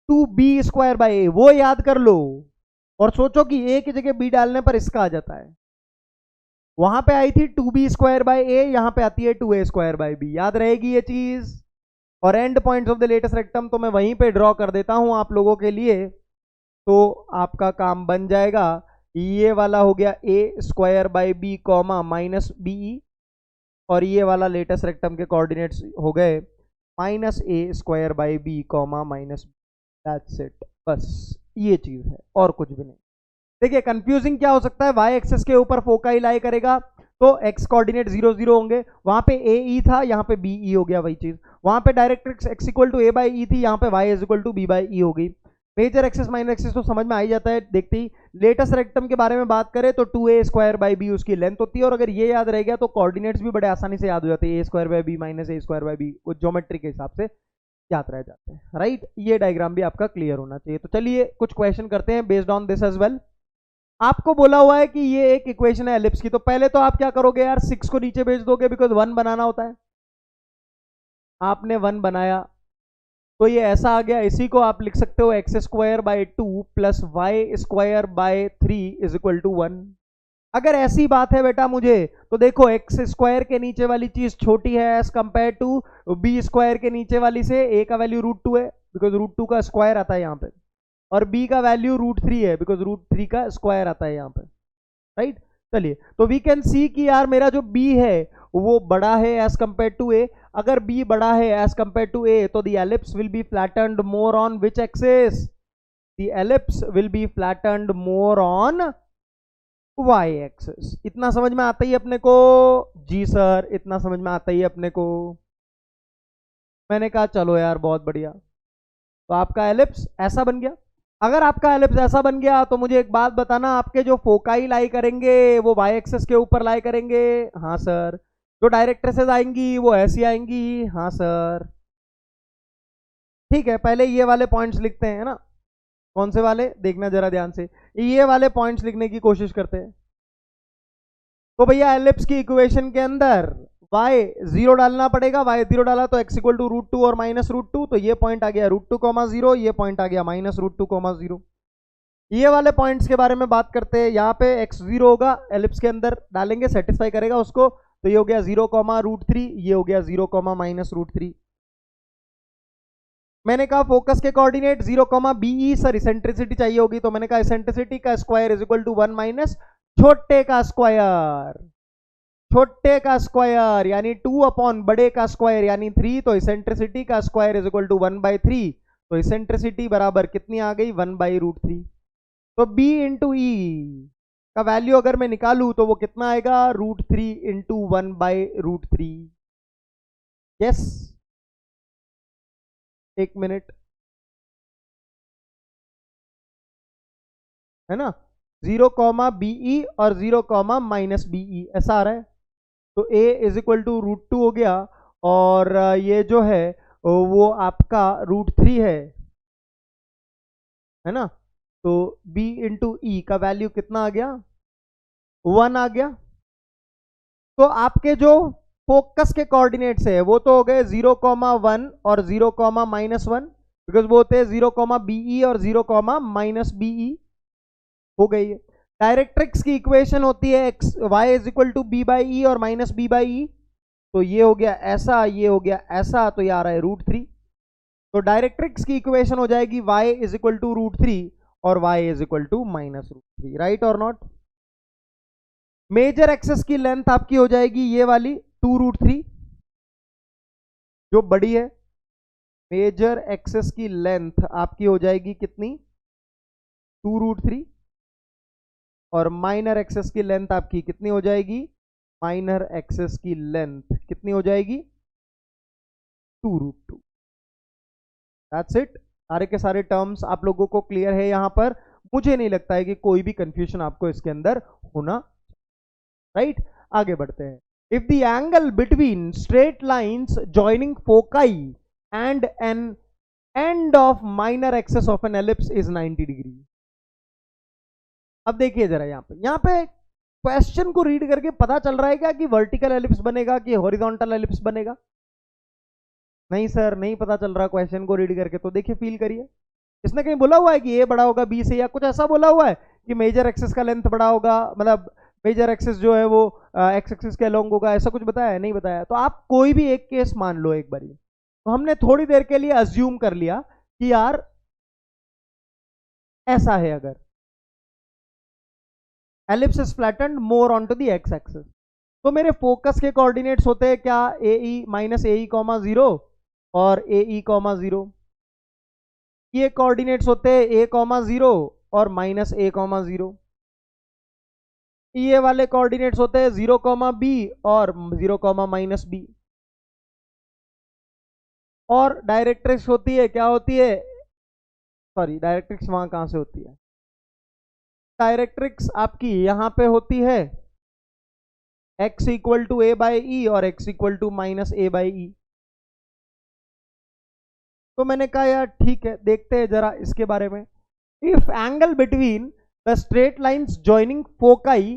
2b square by a, वो याद कर लो। और सोचो कि ए की जगह बी डालने पर इसका आ जाता है। वहां पे आई थी 2b² a, यहां पे आती है 2a²b। याद रहेगी ये चीज। और and points of the latus rectum तो मैं वहीं पे ड्रॉ कर देता हूं आप लोगों के लिए, तो आपका काम बन जाएगा। ये वाला हो गया a²/b कॉमा माइनस बीई, और ये वाला लेटेस्ट रेक्टम के कोऑर्डिनेट्स हो गए -a²/b comma minus. That's it, बस ये चीज है और कुछ भी नहीं। देखिए कंफ्यूजिंग क्या हो सकता है, वाई एक्सेस के ऊपर फोकाई लाई करेगा तो एक्स कोऑर्डिनेट 0 0 होंगे, वहां पे ए ई था, यहाँ पे बी ई हो गया वही चीज। वहां पे directrix x equal to a/e थी, यहाँ पे y is equal to b/e होगी। मेजर एक्सेस माइनर एक्सेस तो समझ में आ ही जाता है देखते ही। लेटेस्ट रेक्टम के बारे में बात करें तो 2a²/b उसकी लेंथ होती है, और अगर ये याद रह गया तो कोऑर्डिनेट्स भी बड़े आसानी से याद हो जाते हैं, a²/b माइनस a²/b, वो ज्योमेट्री के हिसाब से याद रह जाते हैं, राइट। ये डायग्राम भी आपका क्लियर होना चाहिए। तो चलिए कुछ क्वेश्चन करते हैं based on this as well. आपको बोला हुआ है कि ये एक इक्वेशन है एलिप्स की, तो पहले तो आप क्या करोगे यार, 6 को नीचे भेज दोगे, बिकॉज 1 बनाना होता है। आपने 1 बनाया तो ये ऐसा आ गया, इसी को आप लिख सकते हो x²/2 plus y²/3 is equal to 1। अगर ऐसी बात है बेटा मुझे, तो देखो x² के नीचे वाली चीज छोटी है एज कंपेयर टू b² के नीचे वाली से। a का वैल्यू √2 है, बिकॉज √2 का स्क्वायर आता है यहाँ पे, और b का वैल्यू √3 है, बिकॉज √3 का स्क्वायर आता है यहाँ पे, राइट। चलिए तो वी कैन सी कि यार मेरा जो b है वो बड़ा है एज कंपेयर टू a। अगर b बड़ा है एज कंपेयर टू a, तो the ellipse will be flattened more on which axis? The ellipse will be flattened more on y axis. इतना समझ में आता ही अपने को? जी सर, इतना समझ में आता ही अपने को। मैंने कहा चलो यार बहुत बढ़िया, तो आपका एलिप्स ऐसा बन गया। अगर आपका एलिप्स ऐसा बन गया तो मुझे एक बात बताना, आपके जो फोकाई लाई करेंगे वो y एक्सिस के ऊपर लाई करेंगे? हाँ सर। जो डायरेक्ट्रिसेस आएंगी वो ऐसी आएंगी? हाँ सर। ठीक है, पहले ये वाले पॉइंट्स लिखते हैं ना। कौन से वाले, देखना जरा ध्यान से, ये वाले पॉइंट्स लिखने की कोशिश करते हैं। तो भैया एलिप्स की इक्वेशन के अंदर y 0 डालना पड़ेगा, y 0 डाला तो x इक्वल टू √2 और माइनस √2, तो ये पॉइंट आ गया √2, 0, ये पॉइंट आ गया -√2, 0। ये वाले पॉइंट्स के बारे में बात करते हैं। यहाँ पे x 0 होगा, एलिप्स के अंदर डालेंगे, सेटिस्फाई करेगा उसको, तो ये हो गया 0, √3, ये हो गया 0, -√3। मैंने कहा फोकस के कोऑर्डिनेट 0, BE, सर इसेंट्रिसिटी चाहिए होगी, तो मैंने कहा इसेंट्रिसिटी का square is equal to 1 minus छोटे का स्क्वायर, छोटे का स्क्वायर यानी 2 अपॉन बड़े का स्क्वायर यानी 3, तो इसेंट्रिसिटी का स्क्वायर इज इक्वल टू 1/3। तो इसेंट्रिसिटी बराबर कितनी आ गई, 1/√3। तो B इंटू ई का वैल्यू अगर मैं निकालूं तो वो कितना आएगा, √3 इंटू 1/√3। यस, एक मिनट, है ना, 0, BE और 0, माइनस BE ऐसा आ रहा है। तो a इज इक्वल टू √2 हो गया, और ये जो है वो आपका √3 है ना। तो b इंटू ई का वैल्यू कितना आ गया, 1 आ गया। तो आपके जो फोकस के कोऑर्डिनेट्स है वो तो हो गए 0, 1 और 0, -1, बिकॉज वो होते हैं 0, BE और 0, माइनस BE, हो गई है। डायरेक्ट्रिक्स की इक्वेशन होती है x y is equal to b/e और माइनस b/e, तो ये हो गया ऐसा, ये हो गया ऐसा, तो ये आ रहा है √3। तो डायरेक्ट्रिक्स की इक्वेशन हो जाएगी y इज इक्वल टू √3 और y is equal to -√3, right और नॉट। मेजर एक्सेस की लेंथ आपकी हो जाएगी ये वाली 2√3, जो बड़ी है। मेजर एक्सेस की लेंथ आपकी हो जाएगी कितनी, 2√3, और माइनर एक्सेस की लेंथ आपकी कितनी हो जाएगी, माइनर एक्सेस की लेंथ कितनी हो जाएगी, 2√2। That's it. सारे के सारे टर्म्स आप लोगों को क्लियर है यहां पर? मुझे नहीं लगता है कि कोई भी कंफ्यूजन आपको इसके अंदर होना, राइट। आगे बढ़ते हैं। If the angle between straight lines joining foci and an end of minor axis of an ellipse is 90 degree. अब देखिए जरा यहाँ पे क्वेश्चन को रीड करके पता चल रहा है क्या कि वर्टिकल एलिप्स बनेगा कि हॉरिजॉन्टल एलिप्स बनेगा? नहीं सर, नहीं पता चल रहा क्वेश्चन को रीड करके। तो देखिए, फील करिए इसने कहीं बोला हुआ है कि ए बड़ा होगा बी से, या कुछ ऐसा बोला हुआ है कि मेजर एक्सिस का लेंथ बड़ा होगा, मतलब मेजर एक्सिस जो है वो एक्स एक्सिस के अलोंग होगा, ऐसा कुछ बताया है? नहीं बताया। तो आप कोई भी एक केस मान लो एक बारी। तो हमने थोड़ी देर के लिए अज्यूम कर लिया कि यार ऐसा है, अगर ellipse is flattened more on to the x axis, तो मेरे फोकस के कोऑर्डिनेट्स होते हैं क्या? ए E minus a e comma 0 और ए ई कॉमा 0। ये कोऑर्डिनेट्स होते हैं ए कॉमा 0 और माइनस ए कॉमा 0। ये वाले कोऑर्डिनेट्स होते हैं 0 कॉमा बी और 0 कॉमा माइनस बी। और डायरेक्ट्रिक्स होती है, क्या होती है? सॉरी, डायरेक्ट्रिक्स वहां कहां से होती है? डायरेक्ट्रिक्स आपकी यहां पे होती है x equal to A by ई और x equal to minus A by e. तो मैंने कहा यार ठीक है, देखते हैं जरा इसके बारे में। If angle between the straight lines joining foci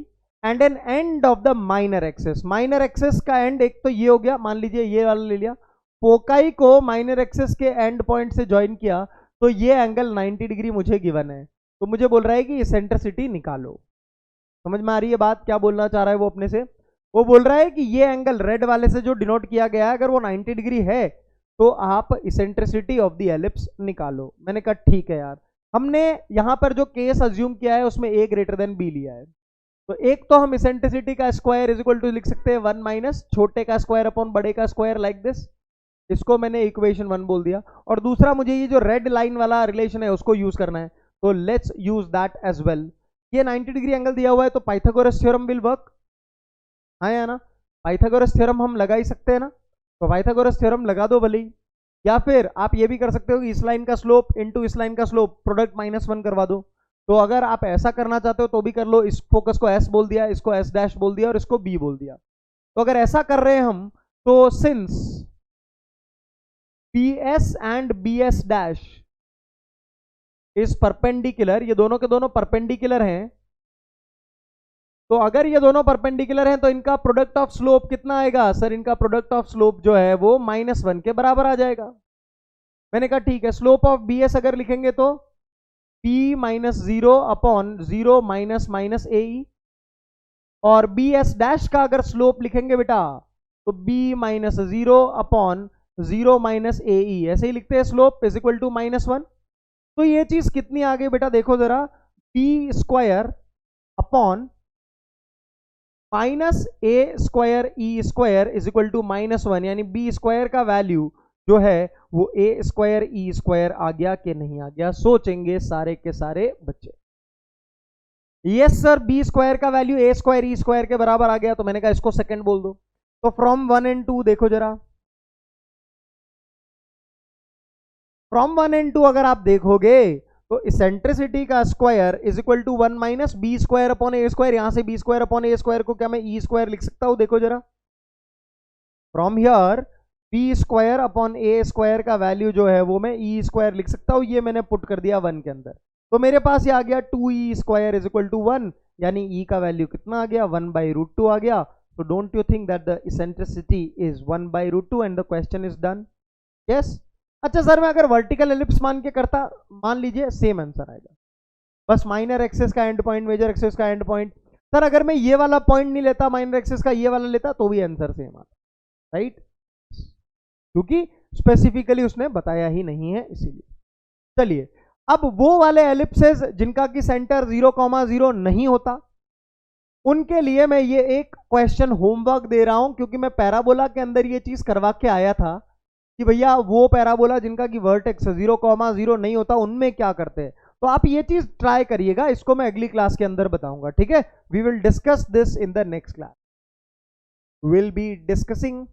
and an end of the minor axis, minor axis का एंड एक तो ये हो गया, मान लीजिए ये वाला ले लिया, फोकाई को माइनर एक्सिस के एंड पॉइंट से ज्वाइन किया, तो ये एंगल 90 डिग्री मुझे गिवन है। तो मुझे बोल रहा है कि इसेंट्रिसिटी निकालो। समझ में आ रही है बात, क्या बोलना चाह रहा है वो अपने से? वो बोल रहा है कि ये एंगल रेड वाले से जो डिनोट किया गया है, अगर वो 90 डिग्री है तो आप इसेंट्रिसिटी ऑफ द एलिप्स निकालो। मैंने कहा ठीक है यार। हमने यहां पर जो केस अज्यूम किया है उसमें ए ग्रेटर देन बी लिया है, तो एक तो हम इसेंट्रिसिटी का स्क्वायर इज इक्वल टू लिख सकते हैं 1 माइनस छोटे का स्क्वायर अपॉन बड़े का स्क्वायर, लाइक दिस। इसको मैंने इक्वेशन 1 बोल दिया। और दूसरा मुझे ये जो रेड लाइन वाला रिलेशन है उसको यूज करना है, तो let's use that as well. ये 90 डिग्री एंगल दिया हुआ है, तो पाइथागोरस थ्योरम विल वर्क, हाँ या ना? पाइथागोरस थ्योरम हम लगा ही सकते हैं ना, तो पाइथागोरस थ्योरम लगा दो भले ही। या फिर आप ये भी कर सकते हो कि इस लाइन का स्लोप इनटू इस लाइन का स्लोप प्रोडक्ट -1 करवा दो। तो अगर आप ऐसा करना चाहते हो तो भी कर लो। इस फोकस को एस बोल दिया, इसको एस डैश बोल दिया और इसको बी बोल दिया। तो अगर ऐसा कर रहे हैं हम, तो since B S and B S dash is perpendicular, ये दोनों के दोनों परपेंडिकुलर हैं, तो अगर ये दोनों परपेंडिकुलर हैं तो इनका प्रोडक्ट ऑफ स्लोप कितना आएगा? सर इनका प्रोडक्ट ऑफ स्लोप जो है वो -1 के बराबर आ जाएगा। मैंने कहा ठीक है, स्लोप ऑफ बी एस अगर लिखेंगे तो p minus 0 upon 0 minus minus a e, और बी एस डैश का अगर स्लोप लिखेंगे बेटा तो b minus 0 upon 0 minus a ई, ऐसे ही लिखते हैं, स्लोप इज इक्वल टू -1। तो ये चीज कितनी आ गई बेटा? देखो जरा, p square upon minus a square e square is equal to -1, यानी बी स्क्वायर का वैल्यू जो है वो ए स्क्वायर ई स्क्वायर आ गया कि नहीं आ गया? सोचेंगे सारे के सारे बच्चे। यस सर, बी स्क्वायर का वैल्यू ए स्क्वायर ई स्क्वायर के बराबर आ गया, तो मैंने कहा इसको सेकंड बोल दो। तो फ्रॉम 1 एंड 2 देखो जरा, फ्रॉम 1 एंड 2 अगर आप देखोगे तो इसेंट्रिसिटी का square is equal to 1 minus b square upon a square. यहां से b square upon a square को क्या मैं ई स्क्वायर लिख सकता हूं? देखो जरा, from here b square upon a square का वैल्यू जो है वो मैं ई स्क्वायर लिख सकता हूं। ये मैंने पुट कर दिया 1 के अंदर, तो मेरे पास ये आ गया 2e square is equal to 1, यानी e का वैल्यू कितना आ गया? 1/√2 आ गया। तो don't you think that the eccentricity is 1/√2 and the question is done? Yes. अच्छा सर, मैं अगर वर्टिकल एलिप्स मान के करता, मान लीजिए सेम आंसर आएगा, बस माइनर एक्सिस का एंड पॉइंट, मेजर एक्सिस का एंड पॉइंट। सर अगर मैं ये वाला पॉइंट नहीं लेता, माइनर एक्सिस का ये वाला लेता, तो भी आंसर सेम आता, राइट? क्योंकि स्पेसिफिकली उसने बताया ही नहीं है, इसीलिए। चलिए, अब वो वाले एलिप्सेस जिनका कि सेंटर 0,0 नहीं होता, उनके लिए मैं ये एक क्वेश्चन होमवर्क दे रहा हूं, क्योंकि मैं पैराबोला के अंदर ये चीज करवा के आया था कि भैया वो पैराबोला जिनका कि वर्टेक्स 0,0 नहीं होता, उनमें क्या करते हैं। तो आप ये चीज ट्राई करिएगा, इसको मैं अगली क्लास के अंदर बताऊंगा, ठीक है? We will discuss this in the next class. Will be discussing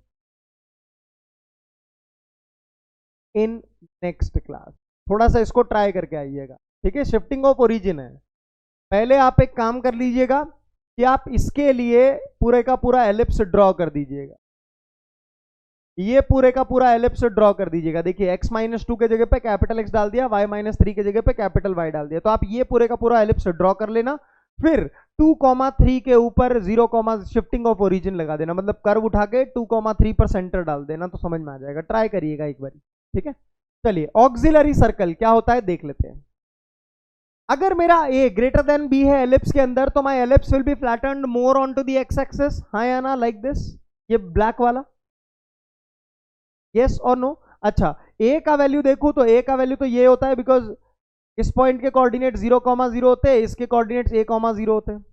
in next class. थोड़ा सा इसको ट्राई करके आइएगा, ठीक है? शिफ्टिंग ऑफ ओरिजिन है। पहले आप एक काम कर लीजिएगा कि आप इसके लिए पूरे का पूरा एलिप्स ड्रॉ कर दीजिएगा। ये पूरे का पूरा एलिप्स ड्रॉ कर दीजिएगा। देखिए, x-2 के जगह पे कैपिटल X डाल दिया, y-3 के जगह पे कैपिटल Y डाल दिया। तो आप ये पूरे का पूरा एलिप्स ड्रॉ कर लेना, फिर 2,3 के ऊपर 0, शिफ्टिंग ऑफ ओरिजिन लगा देना, मतलब कर्व उठा के 2,3 पर सेंटर डाल देना, तो समझ में आ जाएगा। ट्राई करिएगा एक बार, ठीक है? चलिए ऑक्सिलरी सर्कल क्या होता है देख लेते हैं। अगर मेरा ए ग्रेटर देन बी है एलिप्स के अंदर, तो my ellipse will be flattened more on to the x axes, हाँ या ना, लाइक दिस, ये ब्लैक वाला, यस और नो। अच्छा, ए का वैल्यू देखूं तो ए का वैल्यू तो ये होता है, बिकॉज इस पॉइंट के कोऑर्डिनेट 0,0 होते हैं, इसके कोऑर्डिनेट्स 1,0 होते हैं।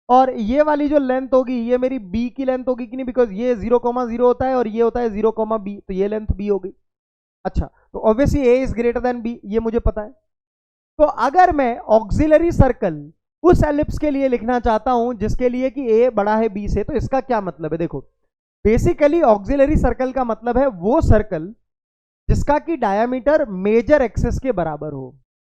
और ये वाली जो लेंथ होगी ये मेरी बी की लेंथ होगी कि नहीं, बिकॉज ये 0,0 होता है और ये होता है 0,b, तो ये लेंथ बी होगी। अच्छा, तो obviously a is greater than b, ये मुझे पता है। तो अगर मैं ऑक्सिलरी सर्कल उस एलिप्स के लिए लिखना चाहता हूं जिसके लिए कि ए बड़ा है बी से, तो इसका क्या मतलब है, देखो बेसिकली ऑक्सिलरी सर्कल का मतलब है वो सर्कल जिसका कि डायमीटर मेजर एक्सिस के बराबर हो।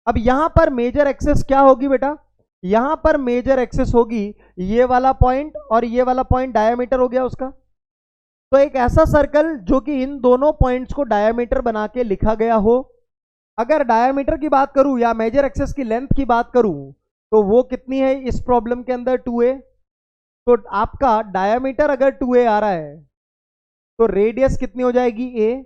अब यहां पर मेजर एक्सिस क्या होगी बेटा, यहां पर मेजर एक्सिस होगी ये वाला पॉइंट, और ये वाला पॉइंट डायमीटर हो गया उसका। तो एक ऐसा सर्कल जो कि इन दोनों पॉइंट्स को डायमीटर बना के लिखा गया हो। अगर डायमीटर की बात करूं या मेजर एक्सिस की लेंथ की बात करूं, तो वो कितनी है इस प्रॉब्लम के अंदर, 2a। तो आपका डायमीटर अगर 2a आ रहा है तो रेडियस कितनी हो जाएगी, a।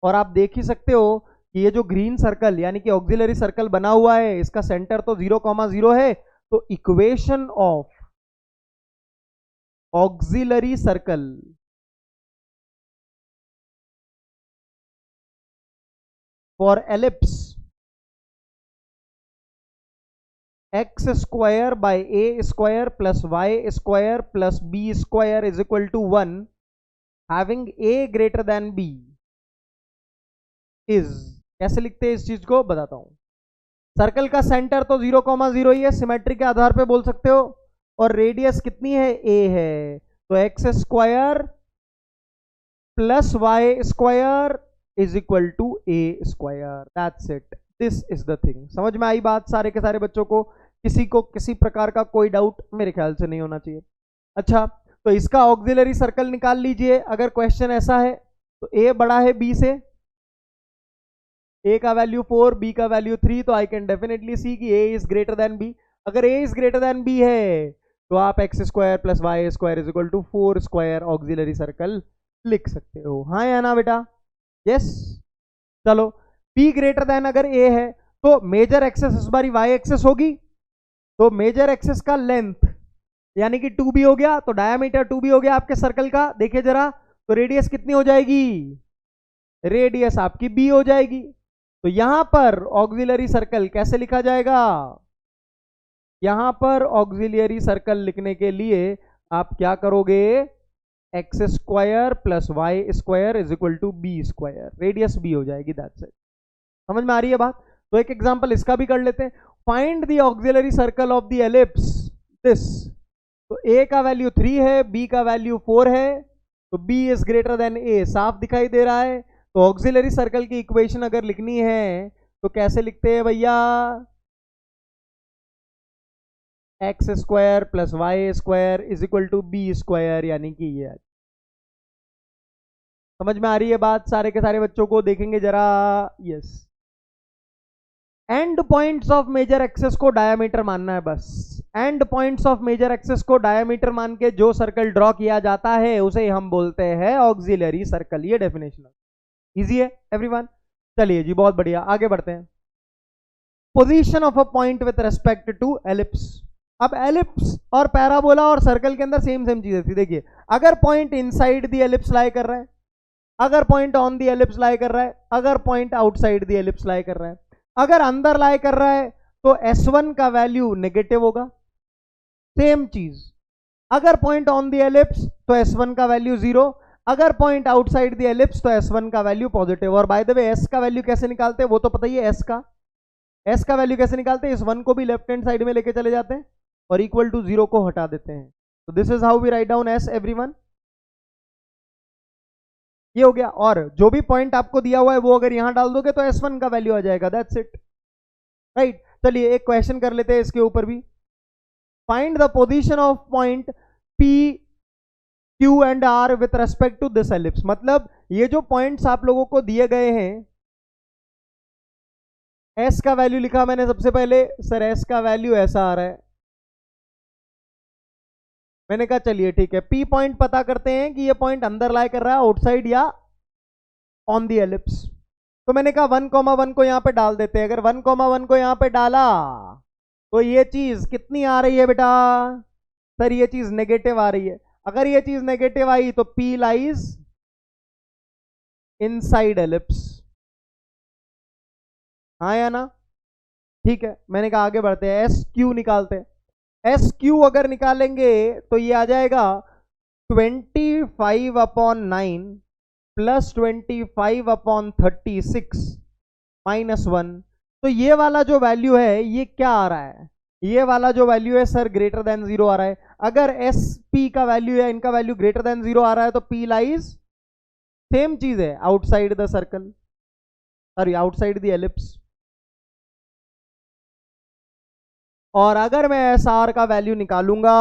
और आप देख ही सकते हो कि ये जो ग्रीन सर्कल यानी कि ऑक्सिलरी सर्कल बना हुआ है, इसका सेंटर तो 0,0 है। तो equation of auxiliary circle for ellipse x square by a square plus y square plus b square is equal to 1, having a greater than b is, कैसे लिखते हैं इस चीज को बताता हूं। सर्कल का सेंटर तो 0,0 ही है, सिमेट्री के आधार पे बोल सकते हो, और रेडियस कितनी है, a है। तो x square plus y square is equal to a square, that's it, this is the thing. समझ में आई बात सारे के सारे बच्चों को किसी प्रकार का कोई डाउट मेरे ख्याल से नहीं होना चाहिए। अच्छा, तो इसका ऑक्सिलरी सर्कल निकाल लीजिए। अगर क्वेश्चन ऐसा है तो a बड़ा है b से, a का वैल्यू 4, b का वैल्यू 3, तो आई कैन डेफिनेटली सी कि a is greater than b। अगर a is greater than b है तो आप x square plus y square is equal to 4 square auxiliary circle लिख सकते हो, हाँ या ना बेटा, यस। चलो, b ग्रेटर देन अगर a है तो मेजर एक्सेस इस बारी y एक्सेस होगी, तो मेजर एक्सेस का लेंथ यानी कि 2b हो गया, तो डायमीटर 2b हो गया आपके सर्कल का। देखिए जरा, तो रेडियस कितनी हो जाएगी, रेडियस आपकी b हो जाएगी। तो यहां पर ऑक्सिलरी सर्कल कैसे लिखा जाएगा, यहां पर ऑक्सिलरी सर्कल लिखने के लिए आप क्या करोगे, x square plus y square is equal to b square, radius b हो जाएगी, दैट्स इट। समझ में आ रही है बात। तो एक एग्जांपल इसका भी कर लेते हैं। Find the auxiliary circle of the ellipse this. तो a का वैल्यू 3 है, b का वैल्यू 4 है, तो b is greater then a, साफ दिखाई दे रहा है। तो ऑक्सिलरी सर्कल की इक्वेशन अगर लिखनी है तो कैसे लिखते हैं भैया, x square plus y square is equal to b square, यानी कि ये। समझ में आ रही है बात सारे के सारे बच्चों को, देखेंगे जरा, yes. End points of major axis को डायमीटर मानना है बस। End points of major axis को डायमीटर मान के जो सर्कल ड्रॉ किया जाता है उसे हम बोलते हैं ऑक्सिलरी सर्कल। ये डेफिनेशन इजी है एवरीवन। चलिए जी, बहुत बढ़िया, आगे बढ़ते हैं। Position of a point with respect to ellipse. अब एलिप्स और पैराबोला और सर्कल के अंदर सेम चीज थी। देखिए, अगर point inside the ellipse lie कर रहा है, अगर point on the ellipse lie कर रहा है, अगर point outside the ellipse lie कर रहा है, अगर अंदर लाई कर रहा है तो S1 का वैल्यू नेगेटिव होगा। सेम चीज, अगर पॉइंट ऑन दी एलिप्स तो S1 का वैल्यू 0, अगर पॉइंट आउटसाइड दी एलिप्स तो S1 का वैल्यू पॉजिटिव। और बाय द वे S का वैल्यू कैसे निकालते हैं वो तो पता ही है। S का वैल्यू कैसे निकालते हैं, इस 1 को भी लेफ्ट हैंड साइड में लेके चले जाते हैं और इक्वल टू 0 को हटा देते हैं। तो this is how we write down S everyone. ये हो गया। और जो भी पॉइंट आपको दिया हुआ है वो अगर यहां डाल दोगे तो S1 का वैल्यू आ जाएगा, दैट्स इट, राइट। चलिए एक क्वेश्चन कर लेते हैं इसके ऊपर भी। Find the position of point P, Q and R with respect to this ellipse. मतलब ये जो पॉइंट्स आप लोगों को दिए गए हैं, S का वैल्यू लिखा मैंने सबसे पहले, सर S का वैल्यू ऐसा आ रहा है। मैंने कहा चलिए ठीक है, P पॉइंट पता करते हैं कि ये पॉइंट अंदर लाई कर रहा है, आउटसाइड या ऑन दी एलिप्स। तो मैंने कहा 1,1 को यहां पे डाल देते हैं। अगर 1,1 को यहां पे डाला तो ये चीज कितनी आ रही है बेटा? सर ये चीज नेगेटिव आ रही है। अगर ये चीज नेगेटिव आई तो P लाइज इनसाइड एलिप्स, हाँ या ना? ठीक है, मैंने कहा आगे बढ़ते हैं, एस क्यू निकालते हैं। एस क्यू अगर निकालेंगे तो ये आ जाएगा 25/9 प्लस 25/36 -1। तो ये वाला जो वैल्यू है ये क्या आ रहा है? ये वाला जो वैल्यू है सर ग्रेटर देन 0 आ रहा है। अगर एस पी का वैल्यू है, इनका वैल्यू ग्रेटर देन 0 आ रहा है तो पी लाइज, सेम चीज है, outside the circle, sorry outside the ellipse. और अगर मैं एस आर का वैल्यू निकालूंगा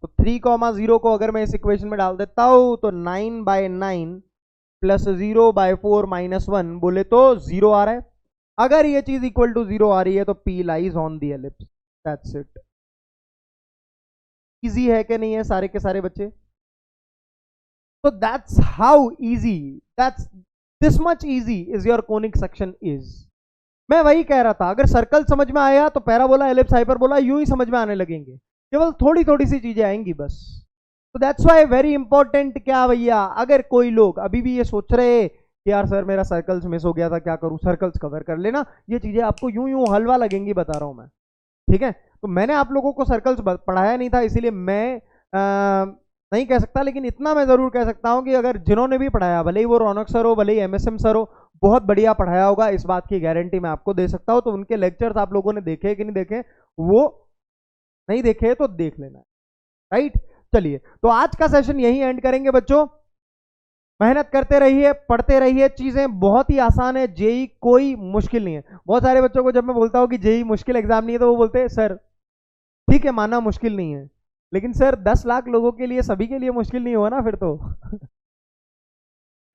तो 3,0 को अगर मैं इस इक्वेशन में डाल देता हूं तो 9/9 प्लस 0/4 -1 बोले तो 0 आ रहा है। अगर ये चीज इक्वल टू 0 आ रही है तो P lies on the ellipse, that's it. Easy है कि नहीं है सारे के सारे बच्चे? तो that's how easy, that's this much easy is your conic section is. मैं वही कह रहा था, अगर सर्कल समझ में आया तो पैराबोला, एलिप्स, हाइपरबोला यूं ही समझ में आने लगेंगे, केवल थोड़ी थोड़ी सी चीजें आएंगी बस। तो दैट्स व्हाई वेरी इंपॉर्टेंट क्या भैया, अगर कोई लोग अभी भी ये सोच रहे कि यार सर मेरा सर्कल्स मिस हो गया था, क्या करूं, सर्कल्स कवर कर लेना, ये चीजें आपको यूं यूं हलवा लगेंगी, बता रहा हूं मैं, ठीक है? तो मैंने आप लोगों को सर्कल्स पढ़ाया नहीं था, इसीलिए मैं नहीं कह सकता, लेकिन इतना मैं जरूर कह सकता हूं कि अगर जिन्होंने भी पढ़ाया, भले ही वो रौनक सर हो, भले ही एमएसएम सर हो, बहुत बढ़िया पढ़ाया होगा, इस बात की गारंटी मैं आपको दे सकता हूं। तो उनके लेक्चर्स आप लोगों ने देखे कि नहीं देखे? वो नहीं देखे तो देख लेना, राइट? चलिए, तो आज का सेशन यही एंड करेंगे बच्चों। मेहनत करते रहिए, पढ़ते रहिए, चीजें बहुत ही आसान है, जेई कोई मुश्किल नहीं है। बहुत सारे बच्चों को जब मैं बोलता हूं कि जेई मुश्किल एग्जाम नहीं है तो वो बोलते हैं सर ठीक है माना मुश्किल नहीं है, लेकिन सर 10 लाख लोगों के लिए, सभी के लिए मुश्किल नहीं हुआ ना फिर तो।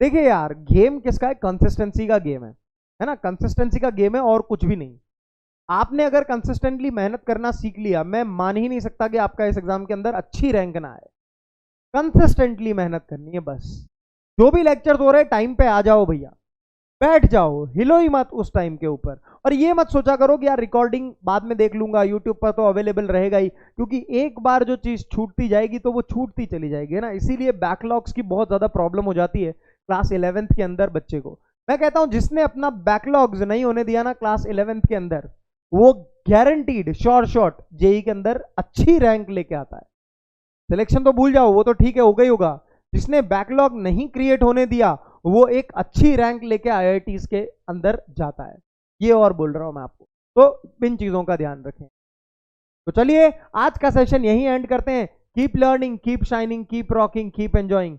देखिए यार, गेम किसका है? कंसिस्टेंसी का गेम है ना? कंसिस्टेंसी का गेम है और कुछ भी नहीं। आपने अगर कंसिस्टेंटली मेहनत करना सीख लिया, मैं मान ही नहीं सकता कि आपका इस एग्जाम के अंदर अच्छी रैंक ना आए। कंसिस्टेंटली मेहनत करनी है बस। जो भी लेक्चर हो रहे टाइम पे आ जाओ भैया, बैठ जाओ, हिलो ही मत उस टाइम के ऊपर। और ये मत सोचा करो कि यार रिकॉर्डिंग बाद में देख लूंगा, यूट्यूब पर तो अवेलेबल रहेगा ही, क्योंकि एक बार जो चीज छूटती जाएगी तो वो छूटती चली जाएगी ना। इसीलिए बैकलॉग्स की बहुत ज्यादा प्रॉब्लम हो जाती है क्लास 11th के अंदर बच्चे को। मैं कहता हूं जिसने अपना बैकलॉग्स नहीं होने दिया ना क्लास 11th के अंदर, वो गारंटीड श्योर शॉट जेई के अंदर अच्छी रैंक लेके आता है। सिलेक्शन तो भूल जाओ, वो तो ठीक है हो गई होगा। जिसने बैकलॉग नहीं क्रिएट होने दिया वो एक अच्छी रैंक लेके आईआईटीज के अंदर जाता है, ये और बोल रहा हूं मैं आपको। तो इन चीजों का ध्यान रखें। तो चलिए आज का सेशन यहीं एंड करते हैं। Keep learning, keep shining, keep rocking, keep enjoying,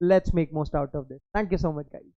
let's make most out of this. Thank you so much guys.